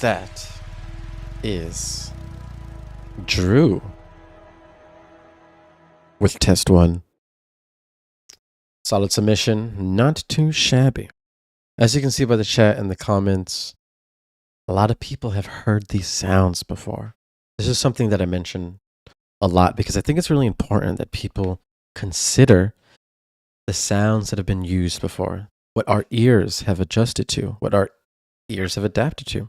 that is Drew with test 1. Solid submission, not too shabby. As you can see by the chat and the comments, a lot of people have heard these sounds before. This is something that I mention a lot because I think it's really important that people consider the sounds that have been used before, what our ears have adjusted to, what our ears have adapted to.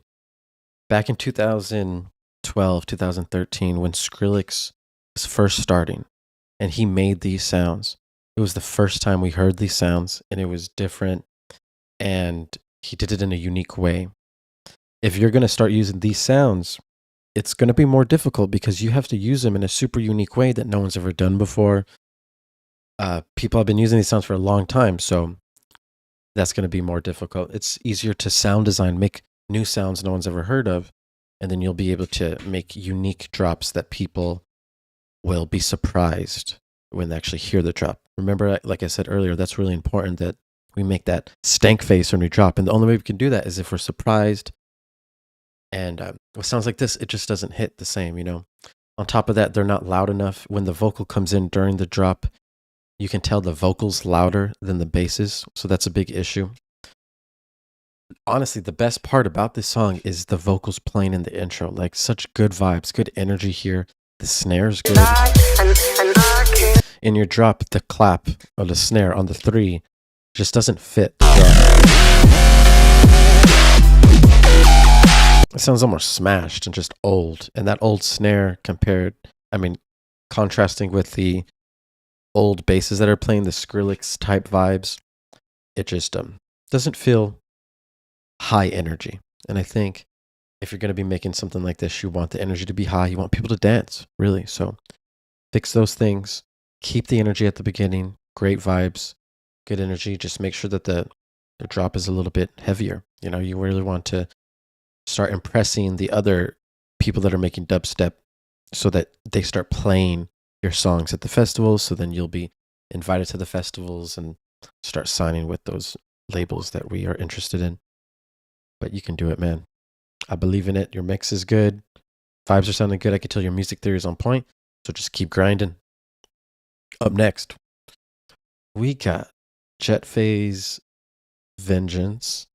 Back in 2012, 2013, when Skrillex was first starting and he made these sounds, it was the first time we heard these sounds and it was different and he did it in a unique way. If you're going to start using these sounds, it's going to be more difficult because you have to use them in a super unique way that no one's ever done before. People have been using these sounds for a long time, so that's going to be more difficult. It's easier to sound design, make new sounds no one's ever heard of, and then you'll be able to make unique drops that people will be surprised when they actually hear the drop. Remember, like I said earlier, that's really important that we make that stank face when we drop. And the only way we can do that is if we're surprised. And with sounds like this, it just doesn't hit the same, you know. On top of that, they're not loud enough. When the vocal comes in during the drop, you can tell the vocal's louder than the basses. So that's a big issue. Honestly, the best part about this song is the vocals playing in the intro. Like, such good vibes, good energy here. The snare's good. In your drop, the clap or the snare on the 3 just doesn't fit the drop. It sounds almost smashed and just old. And that old snare contrasting with the old basses that are playing, the Skrillex type vibes, it just doesn't feel high energy. And I think if you're going to be making something like this, you want the energy to be high. You want people to dance, really. So fix those things. Keep the energy at the beginning. Great vibes, good energy. Just make sure that the drop is a little bit heavier. You know, you really want to start impressing the other people that are making dubstep so that they start playing your songs at the festivals. So then you'll be invited to the festivals and start signing with those labels that we are interested in. But you can do it, man. I believe in it. Your mix is good. Vibes are sounding good. I can tell your music theory is on point. So just keep grinding. Up next, we got Jet Phase Vengeance.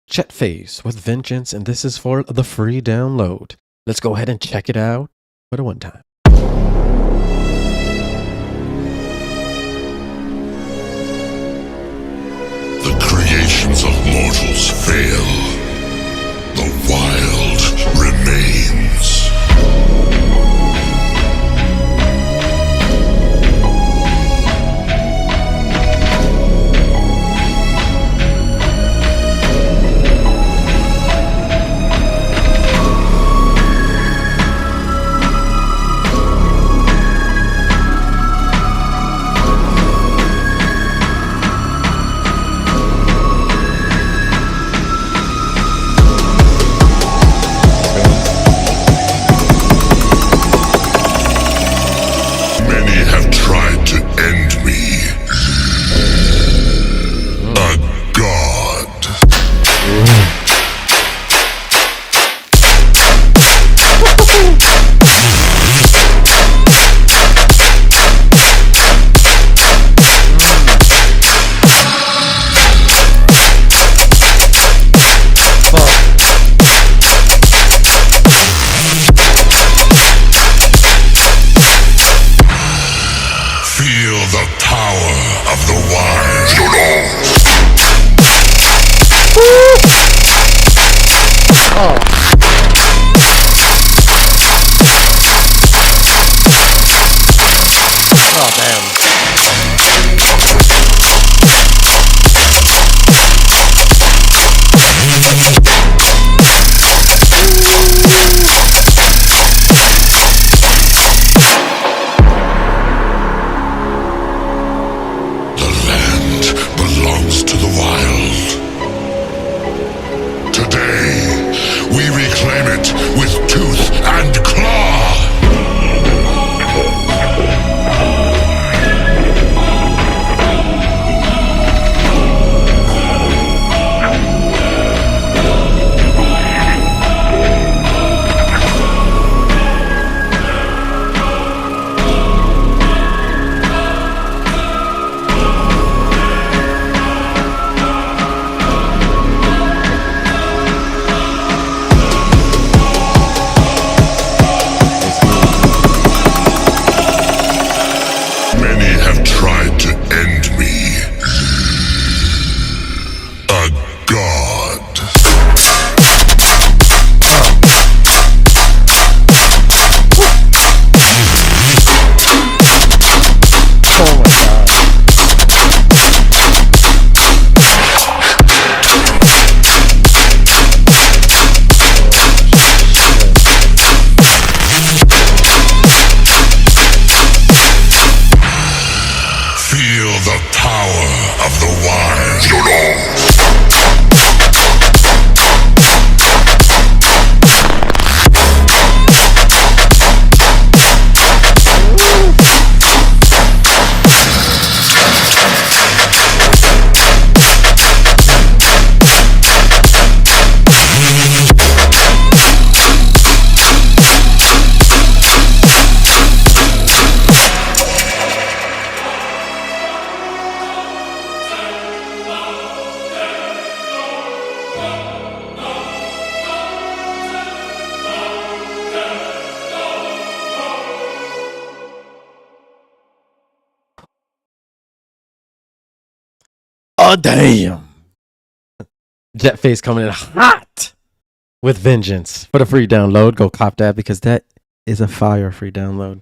Jet Phase with Vengeance, and this is for the free download. Let's go ahead and check it out for the one time. The creations of mortals fail. The wild remains. Oh, damn. Jetface coming in hot with vengeance. For the free download, go cop that because that is a fire free download.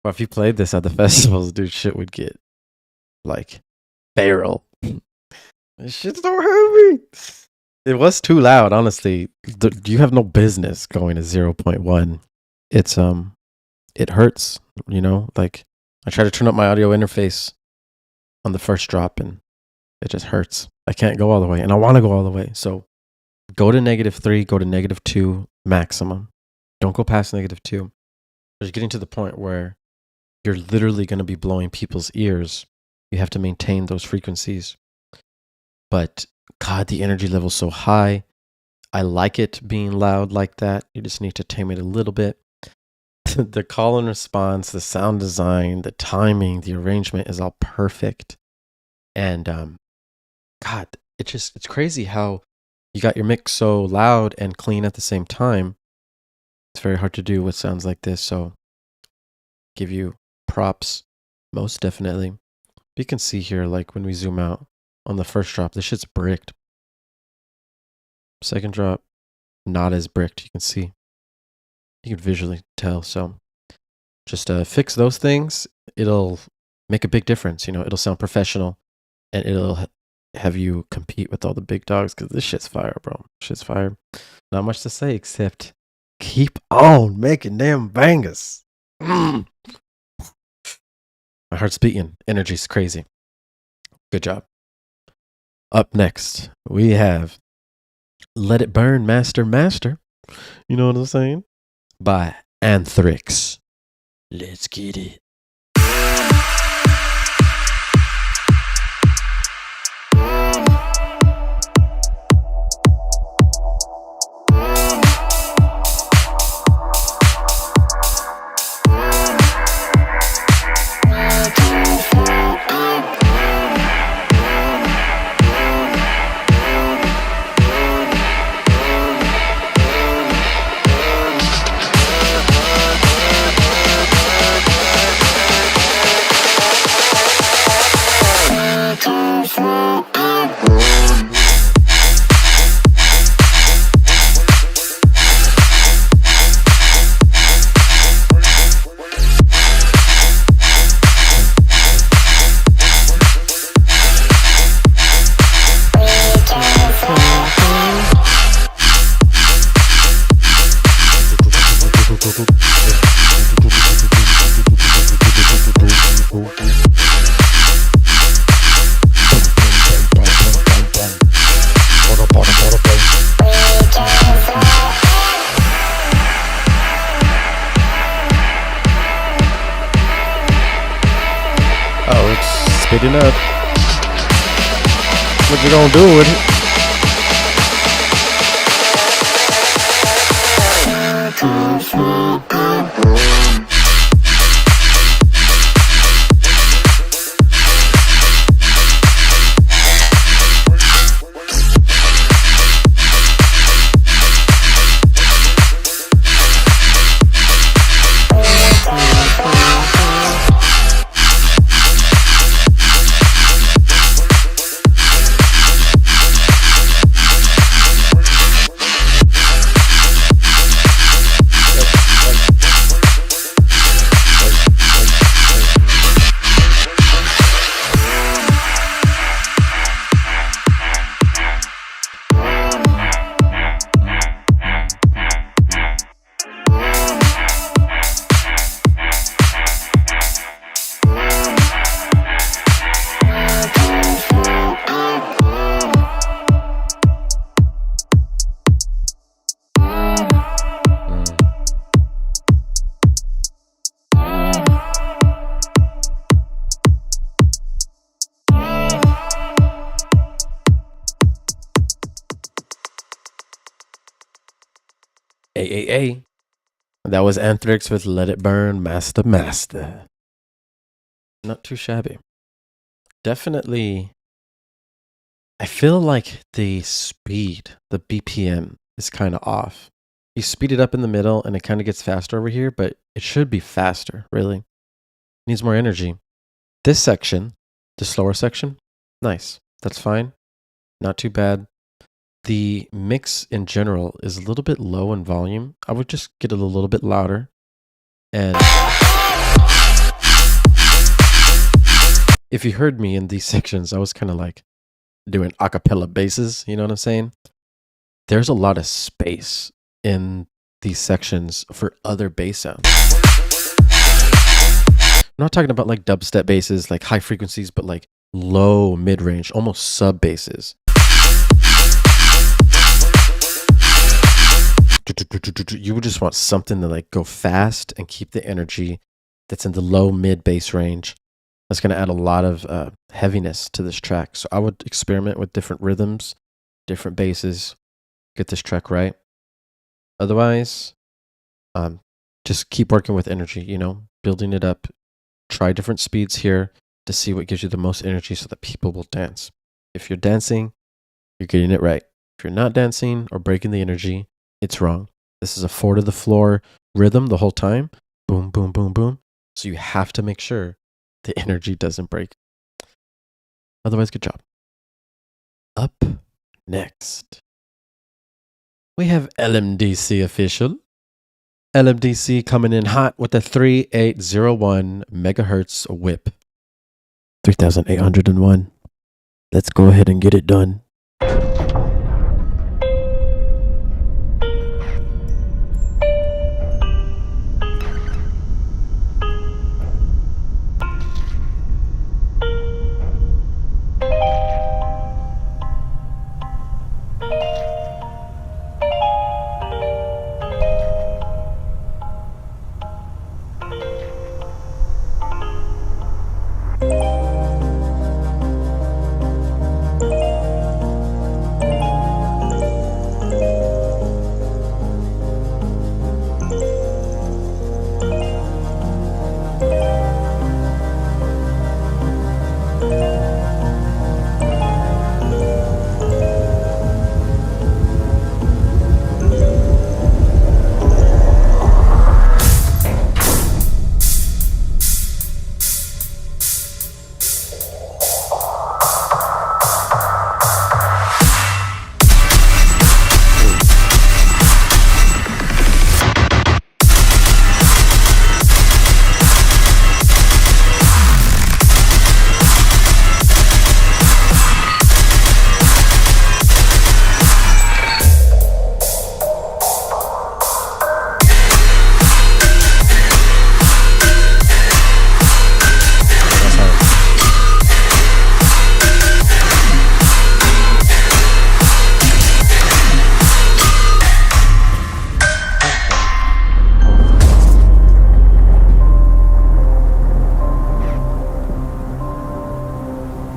Well, if you played this at the festivals, dude, shit would get like barrel. This shit's so heavy. It was too loud, honestly. You have no business going to 0.1. It's it hurts, you know? Like I try to turn up my audio interface on the first drop and it just hurts. I can't go all the way and I want to go all the way. So go to -3, go to -2 maximum. Don't go past -2. You're getting to the point where you're literally going to be blowing people's ears. You have to maintain those frequencies. But God, the energy level's so high. I like it being loud like that. You just need to tame it a little bit. The call and response, the sound design, the timing, the arrangement is all perfect. And God, it's crazy how you got your mix so loud and clean at the same time. It's very hard to do with sounds like this, so give you props, most definitely. You can see here, like when we zoom out on the first drop, this shit's bricked. Second drop, not as bricked. You can see, you can visually tell. So just fix those things. It'll make a big difference. You know, it'll sound professional, and it'll have you compete with all the big dogs because this shit's fire, bro. Shit's fire. Not much to say except keep on making them bangers. My heart's beating. Energy's crazy. Good job. Up next, we have Let It Burn, Master, Master. You know what I'm saying? By Anthrix. Let's get it. Speeding up. What you gonna do with it? Hey. That was Anthrix with Let It Burn, Master, Master. Not too shabby. Definitely, I feel like the speed, the BPM is kind of off. You speed it up in the middle and it kind of gets faster over here, but it should be faster, really. Needs more energy. This section, the slower section, nice. That's fine. Not too bad. The mix in general is a little bit low in volume. I would just get it a little bit louder. And if you heard me in these sections, I was kind of like doing a cappella basses, you know what I'm saying? There's a lot of space in these sections for other bass sounds. I'm not talking about like dubstep basses, like high frequencies, but like low mid-range, almost sub basses. You would just want something to like go fast and keep the energy that's in the low mid bass range. That's going to add a lot of heaviness to this track. So I would experiment with different rhythms, different basses, get this track right. Otherwise, just keep working with energy, you know, building it up. Try different speeds here to see what gives you the most energy so that people will dance. If you're dancing, you're getting it right. If you're not dancing or breaking the energy, it's wrong. This is a 4 to the floor rhythm the whole time. Boom, boom, boom, boom. So you have to make sure the energy doesn't break. Otherwise, good job. Up next, we have LMDC official. LMDC coming in hot with a 3801 megahertz WIP. 3801. Let's go ahead and get it done.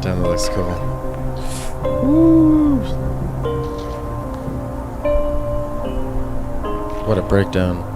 Damn, that looks cool. Woo. What a breakdown.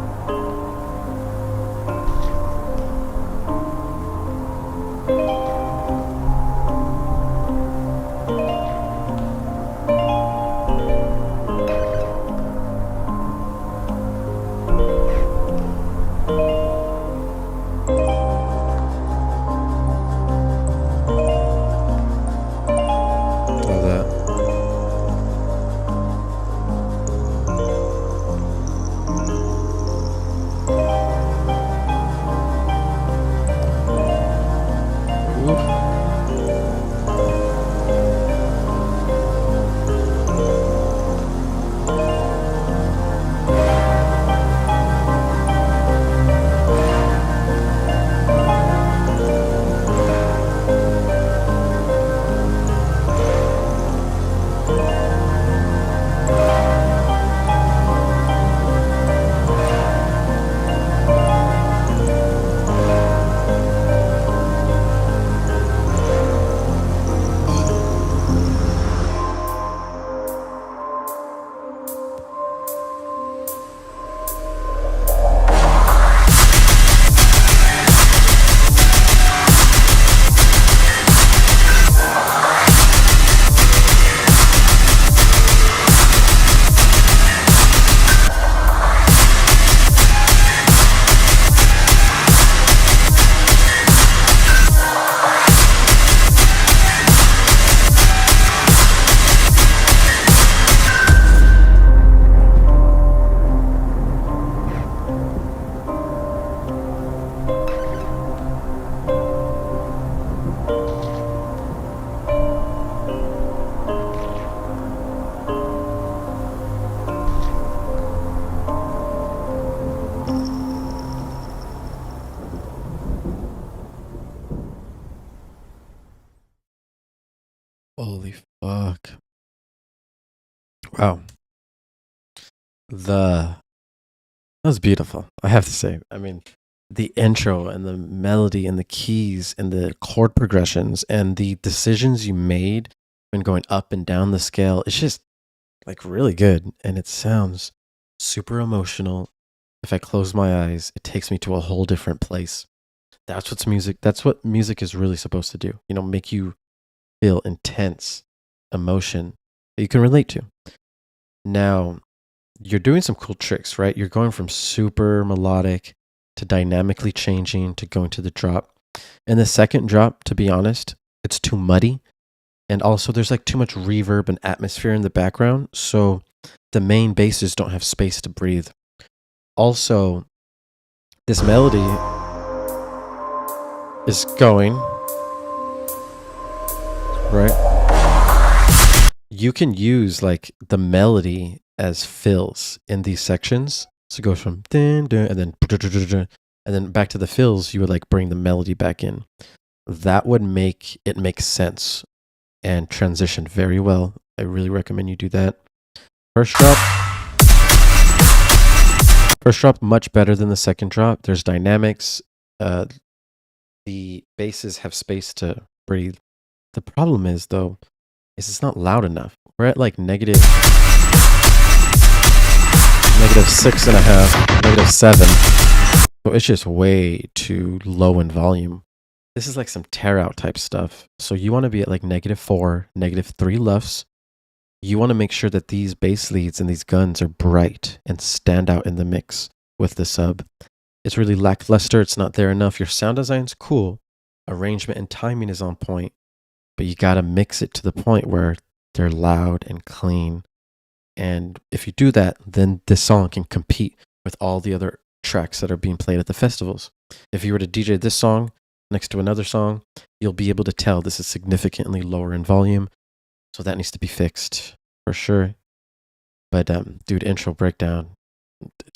Holy fuck. Wow. That was beautiful, I have to say. I mean, the intro and the melody and the keys and the chord progressions and the decisions you made when going up and down the scale, it's just like really good. And it sounds super emotional. If I close my eyes, it takes me to a whole different place. That's what music is really supposed to do. You know, make you feel intense emotion that you can relate to. Now, you're doing some cool tricks, right? You're going from super melodic to dynamically changing to going to the drop. And the second drop, to be honest, it's too muddy. And also there's like too much reverb and atmosphere in the background. So the main basses don't have space to breathe. Also, this melody is going, right? You can use like the melody as fills in these sections. So it goes from dun, dun, and then back to the fills, you would like bring the melody back in. That would make it make sense and transition very well. I really recommend you do that. First drop much better than the second drop. There's dynamics. The basses have space to breathe. The problem is though, is it's not loud enough. We're at like negative 6.5, -7. So it's just way too low in volume. This is like some tear out type stuff. So you want to be at like -4, -3 LUFS. You want to make sure that these bass leads and these guns are bright and stand out in the mix with the sub. It's really lackluster. It's not there enough. Your sound design's cool. Arrangement and timing is on point. But you got to mix it to the point where they're loud and clean. And if you do that, then this song can compete with all the other tracks that are being played at the festivals. If you were to DJ this song next to another song, you'll be able to tell this is significantly lower in volume. So that needs to be fixed for sure. But dude, intro breakdown,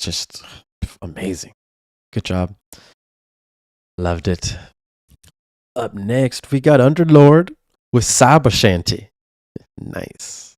just amazing. Good job. Loved it. Up next, we got Underlord with Sabashanti. Nice.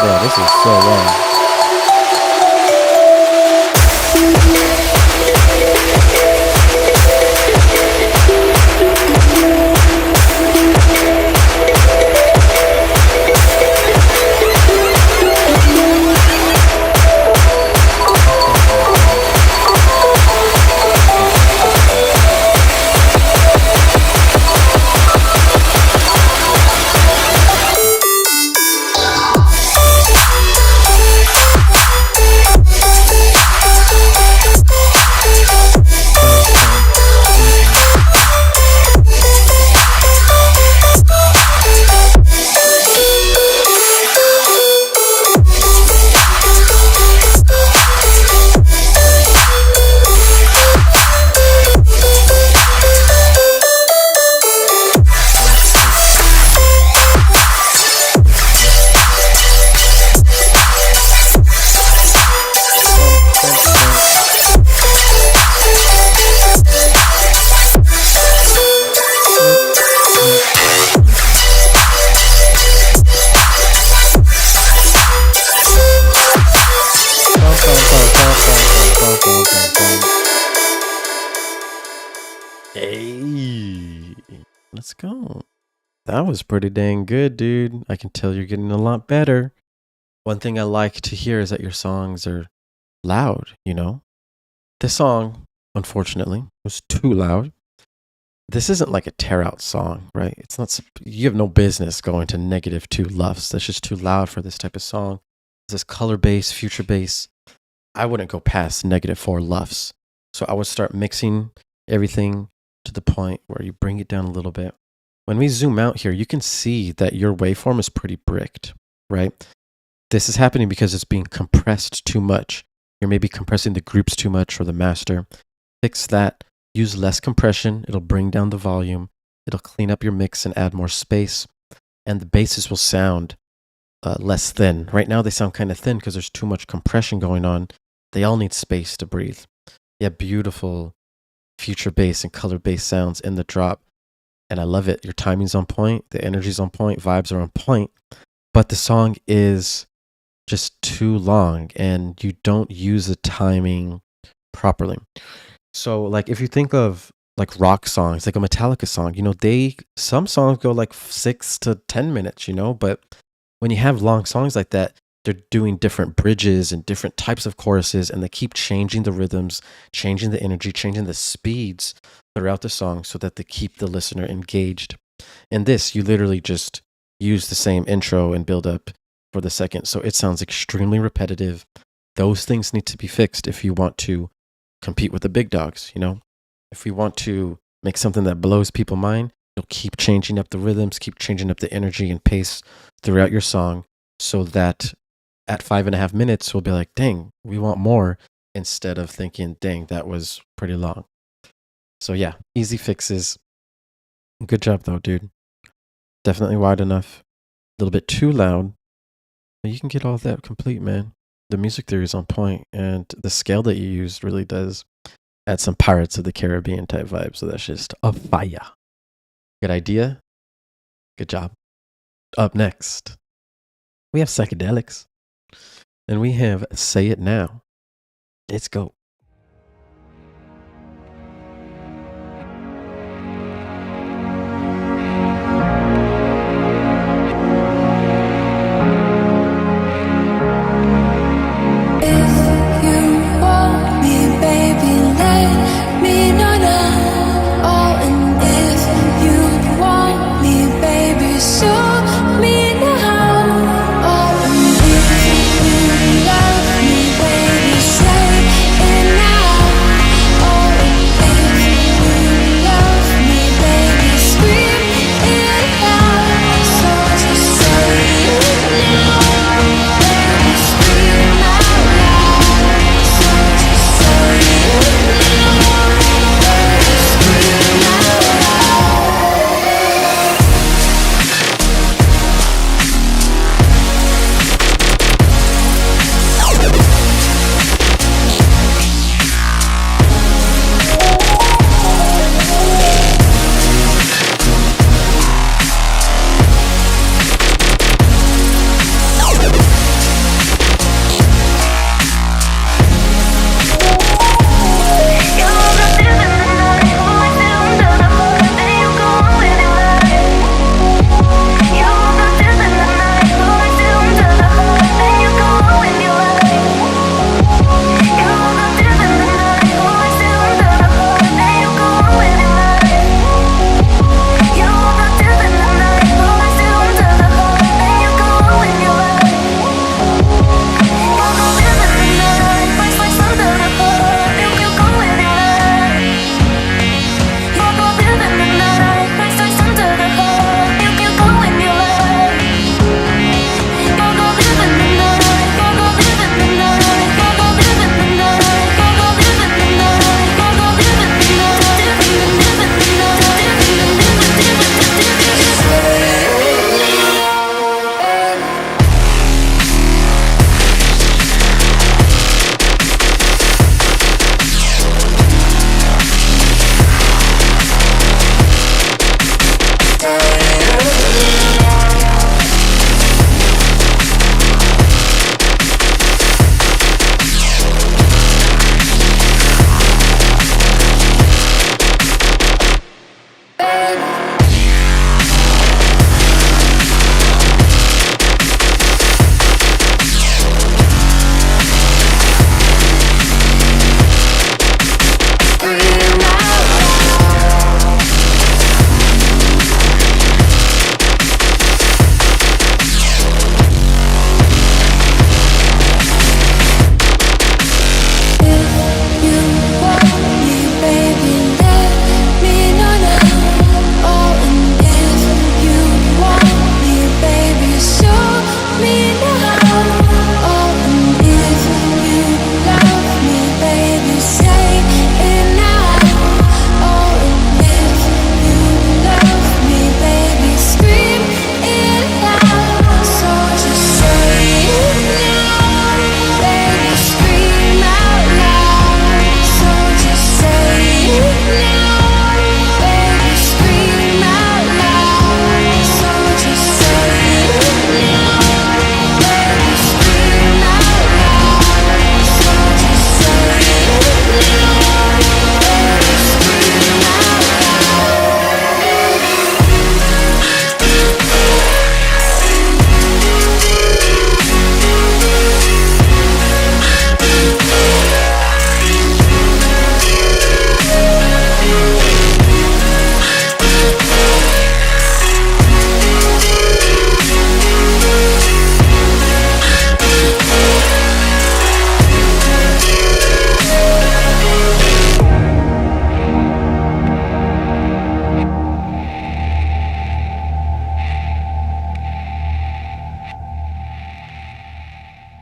Bro, this is so long. Hey, let's go. That was pretty dang good, dude. I can tell you're getting a lot better. One thing I like to hear is that your songs are loud, you know? This song, unfortunately, was too loud. This isn't like a tear out song, right? It's not, you have no business going to -2 LUFS. That's just too loud for this type of song. This is color bass, future bass. I wouldn't go past -4 LUFS. So I would start mixing everything to the point where you bring it down a little bit. When we zoom out here, you can see that your waveform is pretty bricked, right? This is happening because it's being compressed too much. You're maybe compressing the groups too much or the master. Fix that. Use less compression. It'll bring down the volume. It'll clean up your mix and add more space. And the basses will sound less thin. Right now they sound kind of thin because there's too much compression going on. They all need space to breathe. Yeah, beautiful future bass and color bass sounds in the drop. And I love it. Your timing's on point. The energy's on point. Vibes are on point. But the song is just too long and you don't use the timing properly. So like if you think of like rock songs, like a Metallica song, you know, some songs go like 6 to 10 minutes, you know, but when you have long songs like that, they're doing different bridges and different types of choruses, and they keep changing the rhythms, changing the energy, changing the speeds throughout the song so that they keep the listener engaged. In this, you literally just use the same intro and build up for the second. So it sounds extremely repetitive. Those things need to be fixed if you want to compete with the big dogs, you know? If we want to make something that blows people's mind, you'll keep changing up the rhythms, keep changing up the energy and pace throughout your song so that at 5.5 minutes, we'll be like, dang, we want more, instead of thinking, dang, that was pretty long. So yeah, easy fixes. Good job though, dude. Definitely wide enough. A little bit too loud. But you can get all of that complete, man. The music theory is on point, and the scale that you used really does add some Pirates of the Caribbean type vibe. So that's just a fire. Good idea. Good job. Up next, we have Psychedelics. And we have Say It Now. Let's go. Say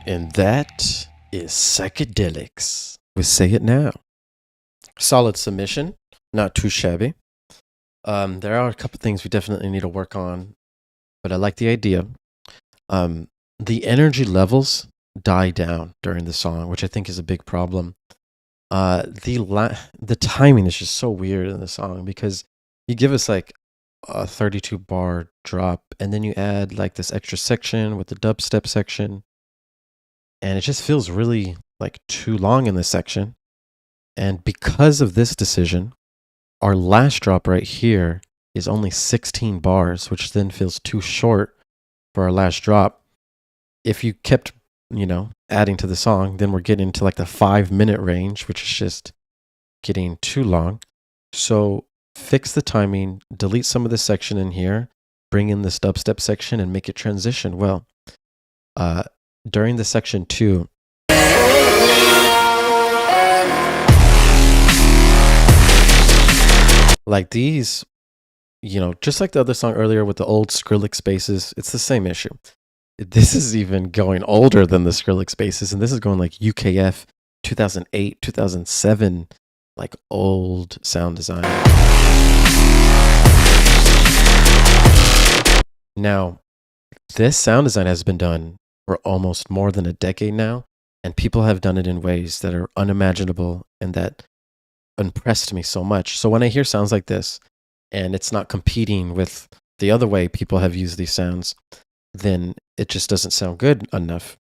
And that is Psychedelics with Say It Now. Solid submission, not too shabby. There are a couple things we definitely need to work on, but I like the idea. The energy levels die down during the song, which I think is a big problem. The timing is just so weird in the song because you give us like a 32 bar drop and then you add like this extra section with the dubstep section, and it just feels really like too long in this section. And because of this decision, our last drop right here is only 16 bars, which then feels too short for our last drop. If you kept, adding to the song, then we're getting into like the 5-minute range, which is just getting too long. So fix the timing, delete some of the section in here, bring in this dubstep section and make it transition well. During the section 2, like these, just like the other song earlier with the old Skrillex basses, it's the same issue. This is even going older than the Skrillex basses, and this is going like UKF 2008, 2007, like old sound design. Now, this sound design has been done for almost more than a decade now, and people have done it in ways that are unimaginable and that impressed me so much. So when I hear sounds like this, and it's not competing with the other way people have used these sounds, then it just doesn't sound good enough.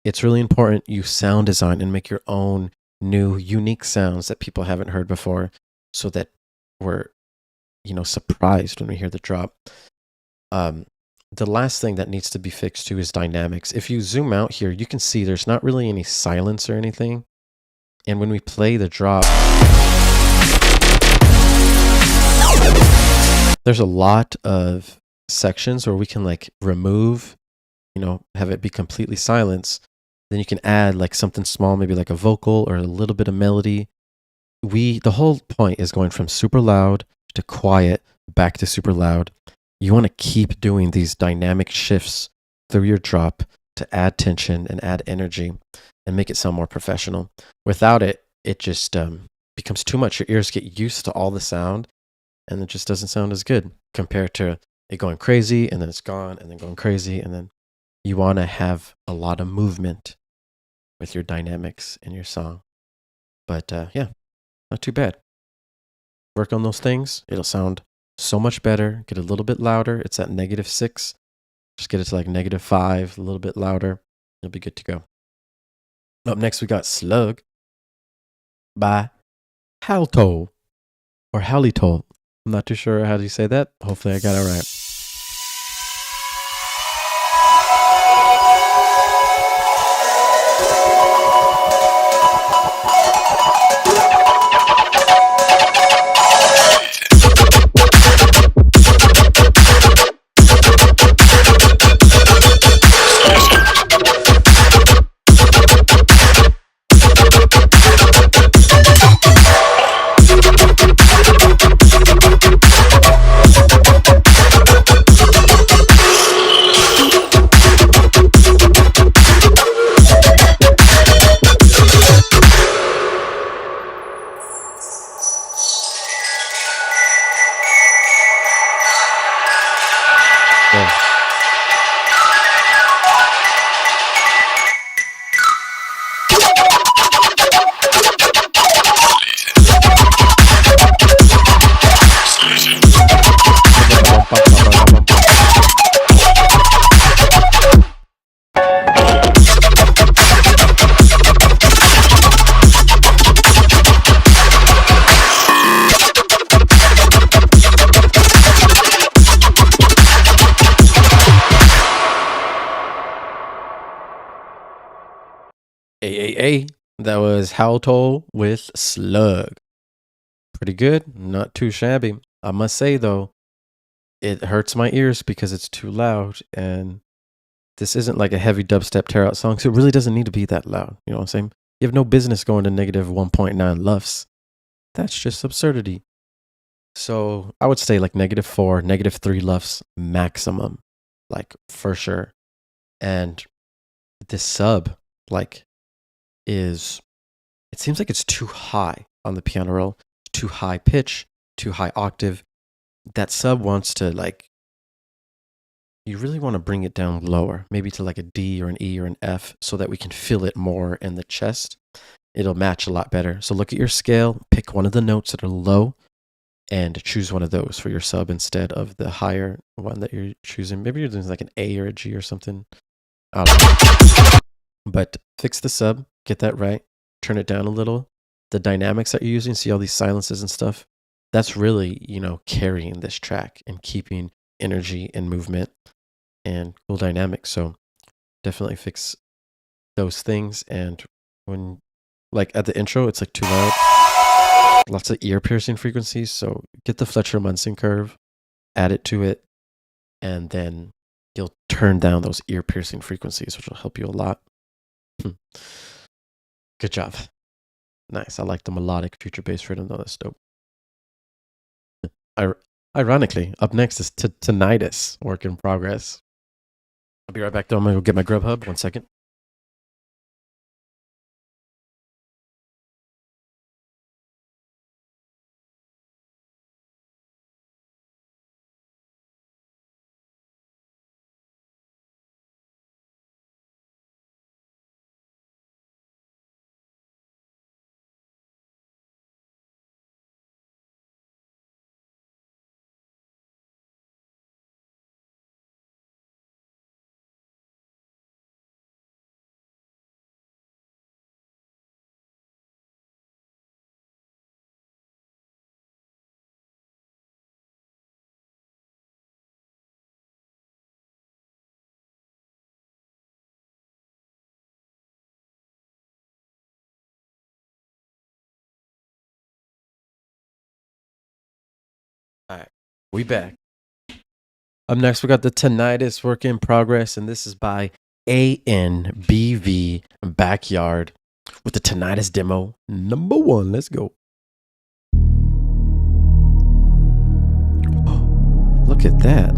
It's really important you sound design and make your own new, unique sounds that people haven't heard before, so that we're, surprised when we hear the drop. The last thing that needs to be fixed too is dynamics. If you zoom out here, you can see there's not really any silence or anything. And when we play the drop, there's a lot of sections where we can like remove, have it be completely silence. Then you can add like something small, maybe like a vocal or a little bit of melody. The whole point is going from super loud to quiet back to super loud. You want to keep doing these dynamic shifts through your drop to add tension and add energy and make it sound more professional. Without it, it just becomes too much. Your ears get used to all the sound and it just doesn't sound as good compared to it going crazy and then it's gone and then going crazy. And then you want to have a lot of movement with your dynamics in your song. But yeah, not too bad. Work on those things. It'll sound so much better. Get a little bit louder. It's at -6. Just get it to like -5, a little bit louder. You'll be good to go. Up next, we got Slug by Halito or Halito. I'm not too sure how do you say that. Hopefully I got it right. That was Halito with Slug. Pretty good, not too shabby. I must say though, it hurts my ears because it's too loud, and this isn't like a heavy dubstep tear out song, so it really doesn't need to be that loud. You know what I'm saying? You have no business going to -1.9 LUFS. That's just absurdity. So I would say like -4, -3 LUFS maximum, like for sure. And this sub like is, it seems like it's too high on the piano roll, too high pitch, too high octave. That sub wants to like, you really want to bring it down lower, maybe to like a D or an E or an F, so that we can feel it more in the chest. It'll match a lot better. So look at your scale, pick one of the notes that are low, and choose one of those for your sub instead of the higher one that you're choosing. Maybe you're doing like an A or a G or something. I don't know. But fix the sub, get that right, turn it down a little. The dynamics that you're using, see all these silences and stuff, that's really, you know, carrying this track and keeping energy and movement and cool dynamics. So definitely fix those things. And when, like at the intro, it's like too loud. Lots of ear piercing frequencies. So get the Fletcher-Munson curve, add it to it, and then you'll turn down those ear piercing frequencies, which will help you a lot. Good job. Nice. I like the melodic future bass rhythm though. That's dope. Ironically, up next is Tinnitus, work in progress. I'll be right back though. I'm going to go get my Grubhub. 1 second. All right, we back. Up next, we got the Tinnitus work in progress, and this is by Anbv Backyard with the Tinnitus demo number 1. Let's go. Oh, look at that.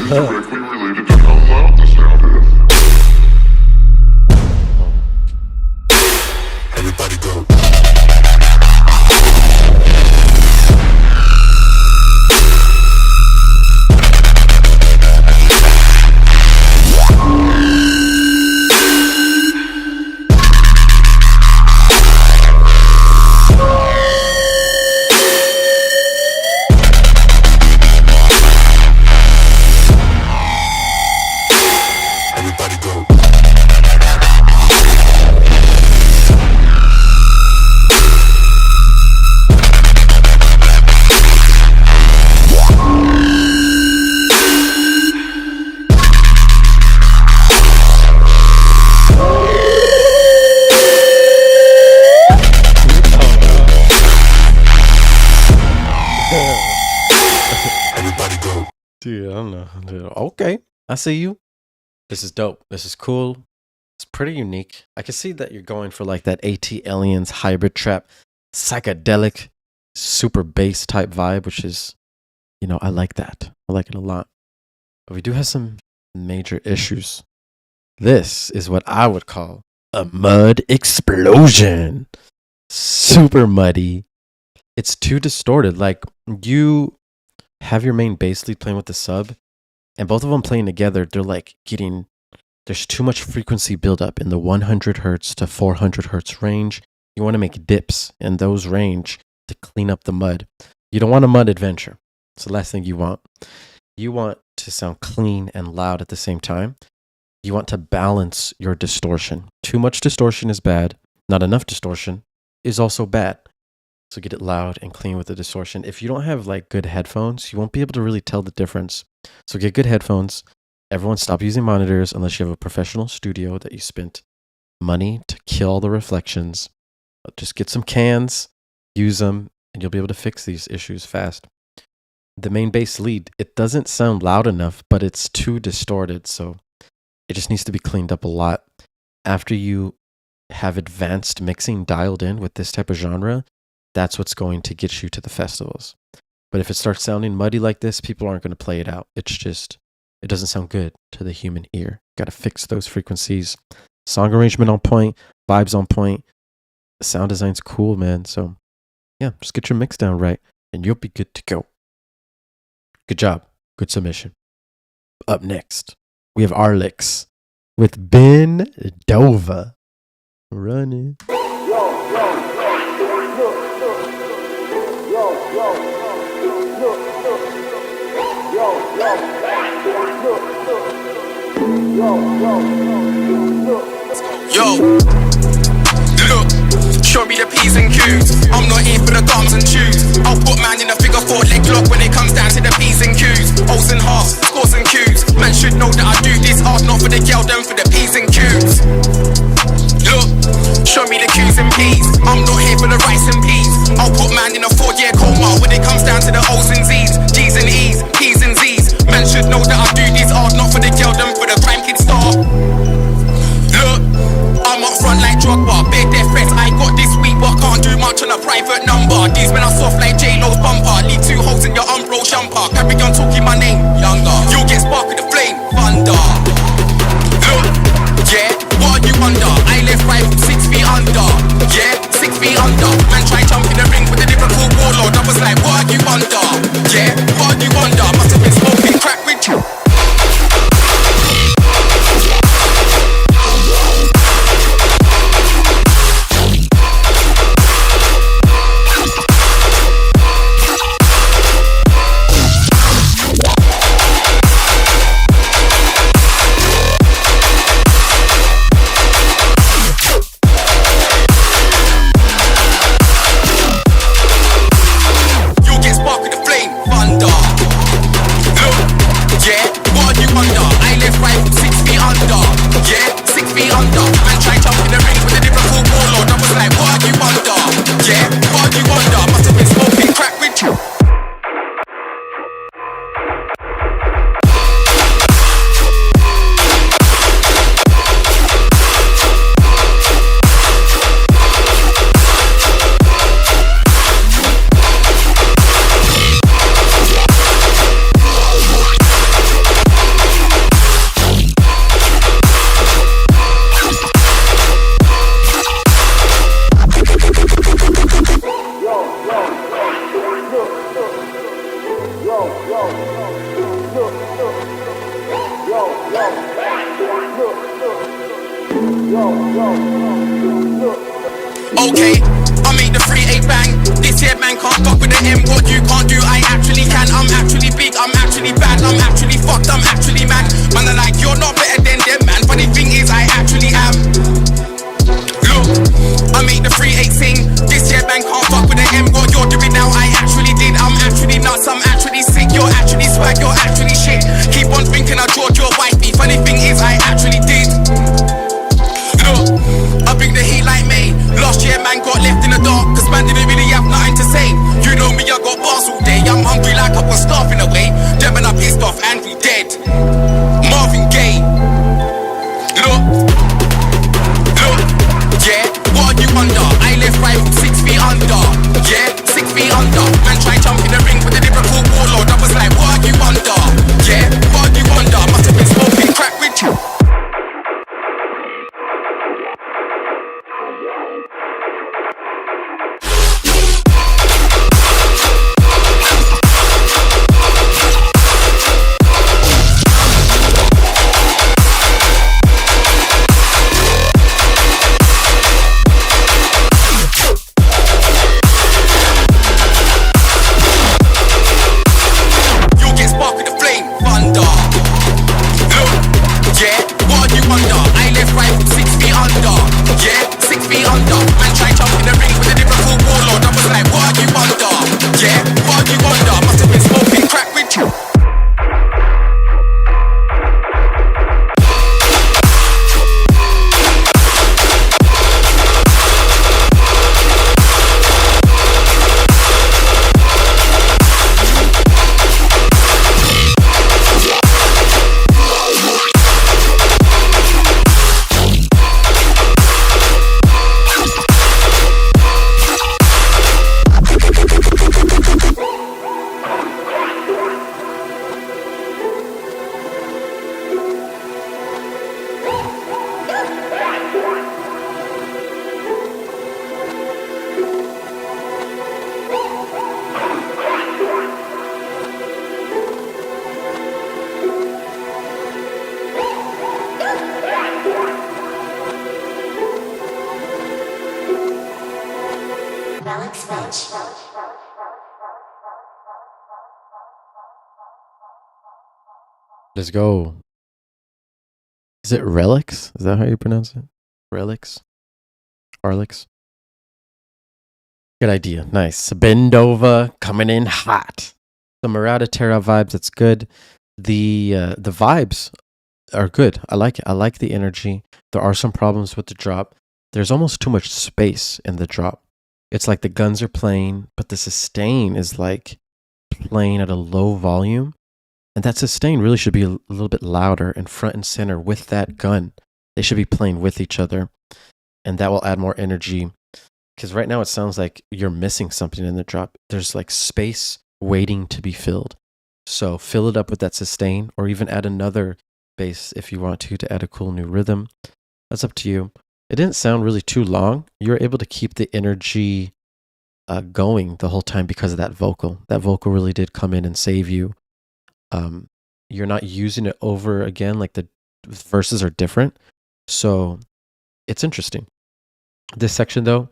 Directly related to how loud the sound is. Everybody go. Dude, I don't know. Dude, okay, I see you. This is dope. This is cool. It's pretty unique. I can see that you're going for like that AT Aliens hybrid trap, psychedelic, super bass type vibe, which is, you know, I like that. I like it a lot. But we do have some major issues. This is what I would call a mud explosion. Super muddy. It's too distorted. Like, you have your main bass lead playing with the sub, and both of them playing together, they're like getting, there's too much frequency buildup in the 100 hertz to 400 hertz range. You want to make dips in those range to clean up the mud. You don't want a mud adventure. It's the last thing you want. You want to sound clean and loud at the same time. You want to balance your distortion. Too much distortion is bad. Not enough distortion is also bad. So get it loud and clean with the distortion. If you don't have like good headphones, you won't be able to really tell the difference. So get good headphones. Everyone stop using monitors unless you have a professional studio that you spent money to kill the reflections. Just get some cans, use them, and you'll be able to fix these issues fast. The main bass lead, it doesn't sound loud enough, but it's too distorted, so it just needs to be cleaned up a lot. After you have advanced mixing dialed in with this type of genre, that's what's going to get you to the festivals. But if it starts sounding muddy like this, people aren't going to play it out. It's just, it doesn't sound good to the human ear. Got to fix those frequencies. Song arrangement on point, vibes on point. The sound design's cool, man. So yeah, just get your mix down right and you'll be good to go. Good job. Good submission. Up next, we have Orlicks with Ben Dova. Running. Yo, look, show me the P's and Q's. I'm not here for the gums and chews. I'll put man in a figure 4 leg lock when it comes down to the P's and Q's. O's and halves, scores and Q's. Man should know that I do this hard, not for the girl, them for the P's and Q's. Look, show me the Q's and P's. I'm not here for the rice and peas. I'll put man in a 4-year coma when it comes down to the O's and Z's, G's and E's, P's and Z's. Man should know that I do this hard, not for the girl, them for the grime kid star. Look, I'm up front like Drogba, bare death threats I got this week, but can't do much on a private number. These men are soft like J-Lo's bumper. Leave 2 holes in your umbro jumper. Carry on talking my name, younger. You'll get spark with the flame, thunder. Look, yeah, what are you under? I left right from 6 feet under. Yeah, 6 feet under. Man try jump in the ring with a Liverpool warlord. I was like, what are you under? Yeah, what are you under? Must have been smoking crack with you. Okay, I make the 3-8 bang. This here man can't fuck with the M. What you can't do, I actually can. I'm actually big, I'm actually bad, I'm actually fucked, I'm actually mad. Man, I'm like, you're not better than them, man. Funny thing is, I actually am. Look, I make the 3-8 sing. This here man can't fuck with the M. What you're doing now, I actually did. I'm actually nuts, I'm actually sick. You're actually swag, you're actually shit. Keep on thinking I drawed your wifey. Funny thing is, I actually did. Look, I bring the heat like me. Last year man got left in the dark, cause man didn't really have nothing to say. You know me, I got bars all day. I'm hungry like I was starving away. Them and I pissed off and we dead. Marvin Gaye. Look, yeah, what are you under? I left right from 6 feet under. Yeah, 6 feet under. Man try jump in the ring with the Liverpool warlord. I was like, what are you under? Yeah, what are you under? Must have been smoking crack with you. Let's go. Is it Relics? Is that how you pronounce it? Relics? Orlicks? Good idea. Nice. Bendova coming in hot. The Murata Terra vibes, that's good. The vibes are good. I like it. I like the energy. There are some problems with the drop. There's almost too much space in the drop. It's like the guns are playing, but the sustain is like playing at a low volume. And that sustain really should be a little bit louder and front and center with that gun. They should be playing with each other. And that will add more energy. Because right now it sounds like you're missing something in the drop. There's like space waiting to be filled. So fill it up with that sustain, or even add another bass if you want to add a cool new rhythm. That's up to you. It didn't sound really too long. You were able to keep the energy going the whole time because of that vocal. That vocal really did come in and save you. You're not using it over again, like the verses are different. So it's interesting. This section though,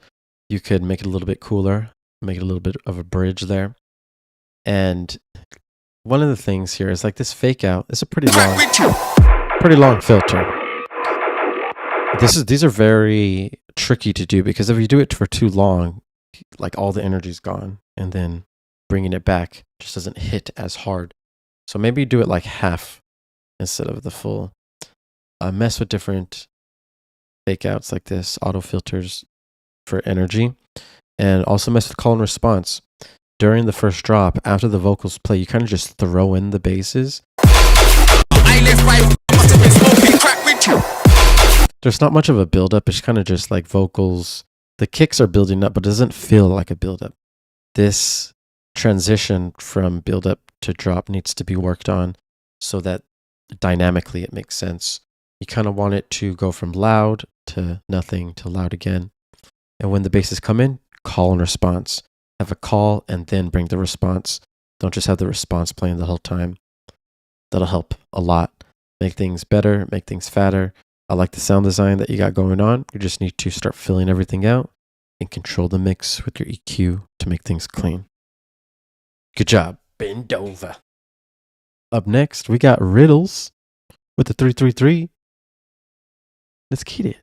you could make it a little bit cooler, make it a little bit of a bridge there. And one of the things here is like this fake out. It's a pretty long filter. These are very tricky to do, because if you do it for too long, like all the energy's gone, and then bringing it back just doesn't hit as hard. So maybe do it like half instead of the full. Mess with different fake outs like this, auto filters for energy, and also mess with call and response. During the first drop, after the vocals play, you kind of just throw in the basses. There's not much of a build-up. It's kind of just like vocals. The kicks are building up, but it doesn't feel like a build-up. This transition from build-up to drop needs to be worked on so that dynamically it makes sense. You kind of want it to go from loud to nothing to loud again. And when the basses come in, call and response. Have a call and then bring the response. Don't just have the response playing the whole time. That'll help a lot. Make things better, make things fatter. I like the sound design that you got going on. You just need to start filling everything out and control the mix with your EQ to make things clean. Good job. Bend over. Up next, we got Riddles with the 333. Let's get it.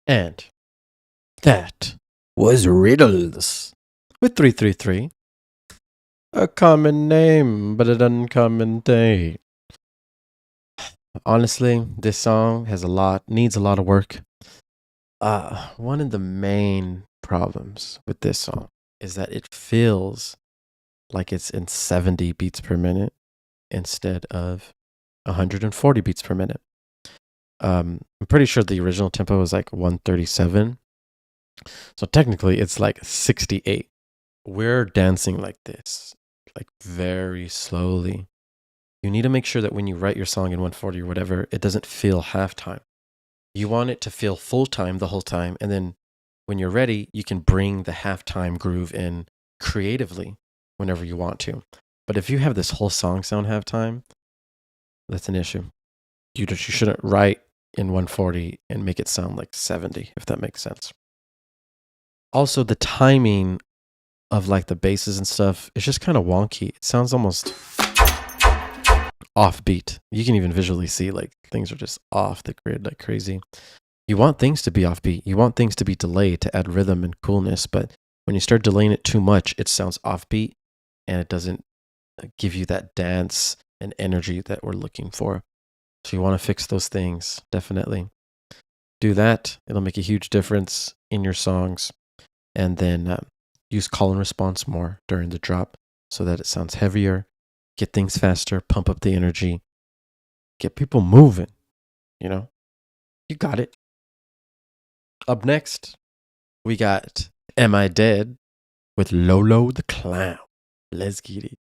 And that was Riddles with 333. A common name, but an uncommon day. Honestly, this song needs a lot of work. One of the main problems with this song is that it feels like it's in 70 beats per minute instead of 140 beats per minute. I'm pretty sure the original tempo was like 137. So technically it's like 68. We're dancing like this, like very slowly. You need to make sure that when you write your song in 140 or whatever, it doesn't feel halftime. You want it to feel full time the whole time. And then when you're ready, you can bring the halftime groove in creatively whenever you want to. But if you have this whole song sound halftime, that's an issue. You shouldn't write in 140 and make it sound like 70, if that makes sense. Also, the timing of like the basses and stuff is just kind of wonky. It sounds almost offbeat. You can even visually see like things are just off the grid like crazy. You want things to be offbeat. You want things to be delayed to add rhythm and coolness, but when you start delaying it too much, it sounds offbeat and it doesn't give you that dance and energy that we're looking for. So you want to fix those things, definitely. Do that. It'll make a huge difference in your songs. And then use call and response more during the drop so that it sounds heavier. Get things faster, pump up the energy. Get people moving, you know? You got it. Up next, we got Am I Dead with Lolo the Clown. Let's get it.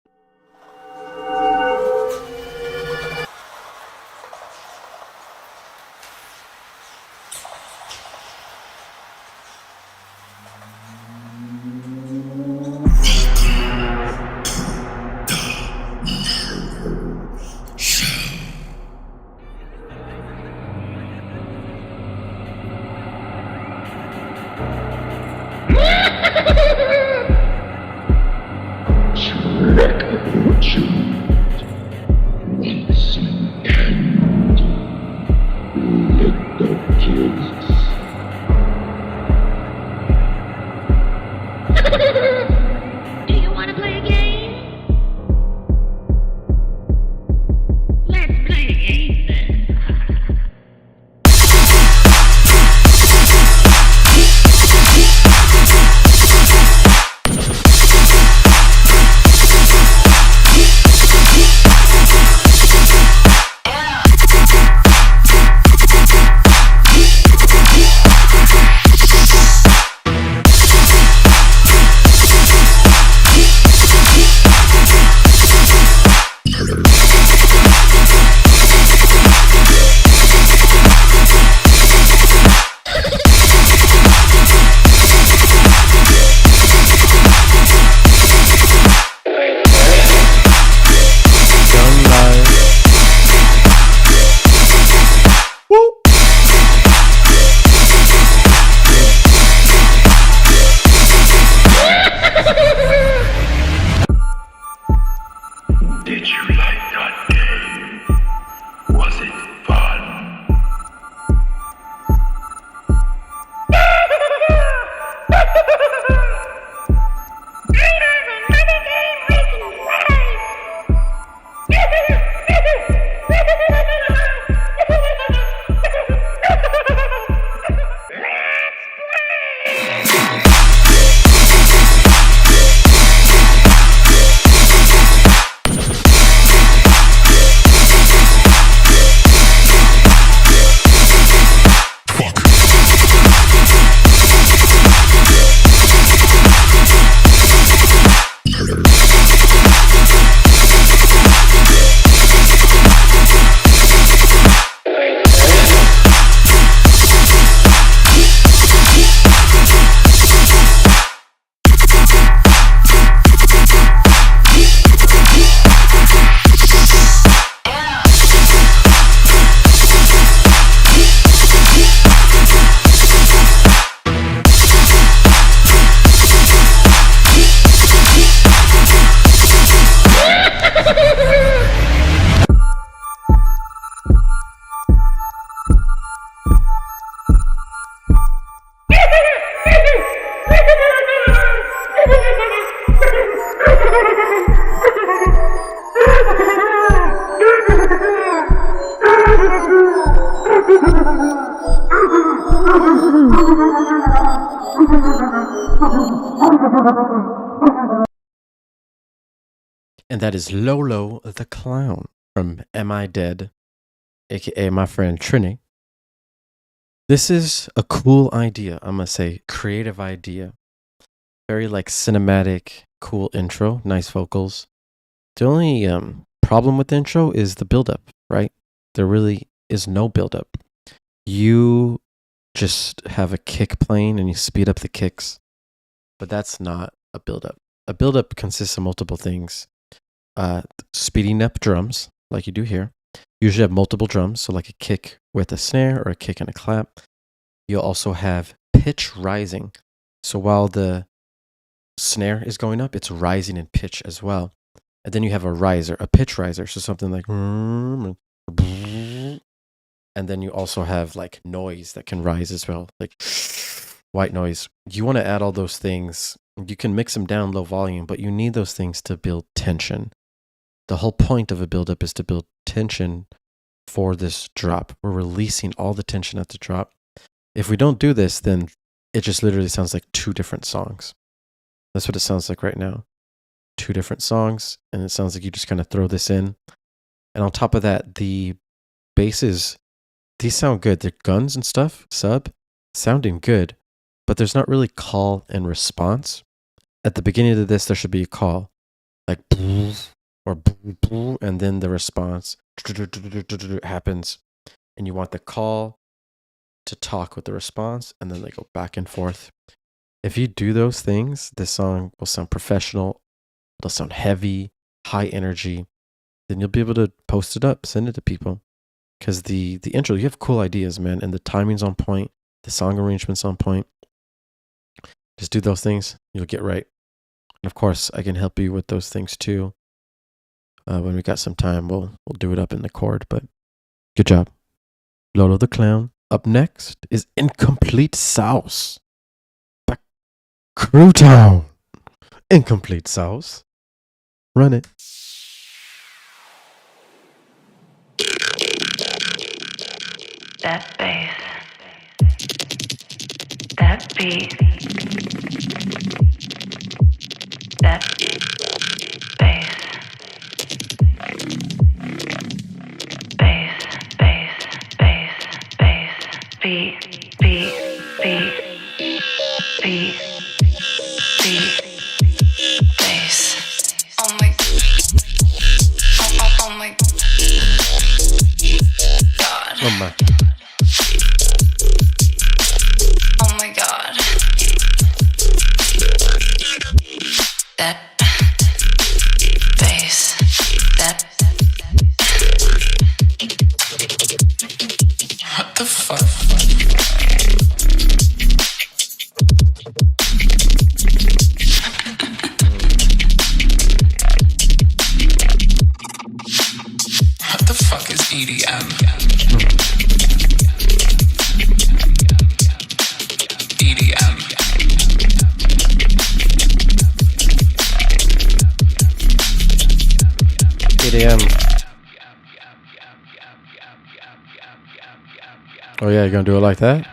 And that is Lolo the Clown from Am I Dead, aka my friend Trini. This is a cool idea. I'm gonna say creative idea. Very like cinematic, cool intro, nice vocals. The only problem with the intro is the buildup, right? There really is no buildup. You just have a kick playing and you speed up the kicks, but that's not a buildup. A buildup consists of multiple things. Speeding up drums, like you do here. You usually have multiple drums, so like a kick with a snare or a kick and a clap. You'll also have pitch rising. So while the snare is going up, it's rising in pitch as well. And then you have a riser, a pitch riser, so something like, and then you also have like noise that can rise as well, like white noise. You want to add all those things. You can mix them down low volume, but you need those things to build tension. The whole point of a buildup is to build tension for this drop. We're releasing all the tension at the drop. If we don't do this, then it just literally sounds like two different songs. That's what it sounds like right now. Two different songs, and it sounds like you just kind of throw this in. And on top of that, the basses, these sound good. The guns and stuff, sounding good, but there's not really call and response. At the beginning of this, there should be a call, like or and then the response happens, and you want the call to talk with the response, and then they go back and forth. If you do those things, this song will sound professional. It'll sound heavy, high energy. Then you'll be able to post it up, send it to people. Because the intro, you have cool ideas, man, and the timing's on point. The song arrangement's on point. Just do those things, you'll get right. And of course, I can help you with those things too. When we got some time, we'll do it up in the chord. But good job, Lolo the Clown. Up next is Incomplete Sauce. Crouton. Incomplete Sauce. Run it. That bass, that beat, that bass, bass, bass, bass, bass, beat, beat, beat, beat, beat, bass. Oh my, oh my God. Oh my. Oh my God. That bass. That. What the fuck? What the fuck is EDM? EDM. Oh yeah, you're gonna do it like that?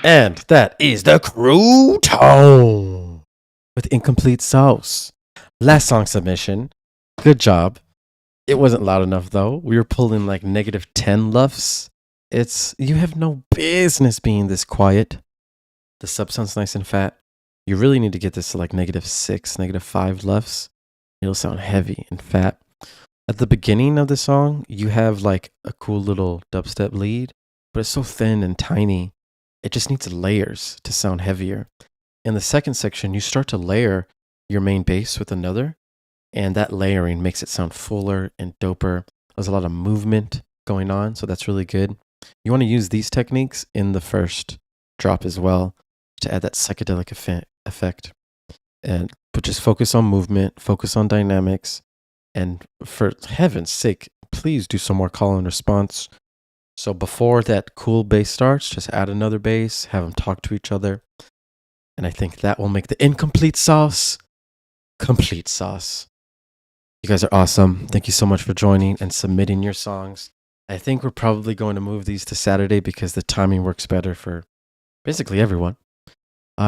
And that is the Crouton with Incomplete Sauce. Last song submission. Good job. It wasn't loud enough though. We were pulling like -10 LUFS. You have no business being this quiet. The sub sounds nice and fat. You really need to get this to like -6, -5 LUFS. It'll sound heavy and fat. At the beginning of the song, you have like a cool little dubstep lead, but it's so thin and tiny. It just needs layers to sound heavier. In the second section, you start to layer your main bass with another, and that layering makes it sound fuller and doper. There's a lot of movement going on, so that's really good. You want to use these techniques in the first drop as well to add that psychedelic effect. But just focus on movement, focus on dynamics, and for heaven's sake, please do some more call and response. So before that cool bass starts, just add another bass, have them talk to each other. And I think that will make the incomplete sauce complete sauce. You guys are awesome. Thank you so much for joining and submitting your songs. I think we're probably going to move these to Saturday because the timing works better for basically everyone.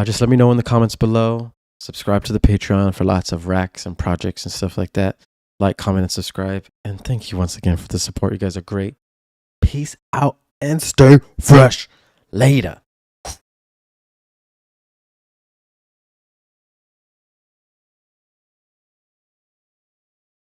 Just let me know in the comments below. Subscribe to the Patreon for lots of racks and projects and stuff like that. Like, comment, and subscribe. And thank you once again for the support. You guys are great. Peace out and stay fresh. Later.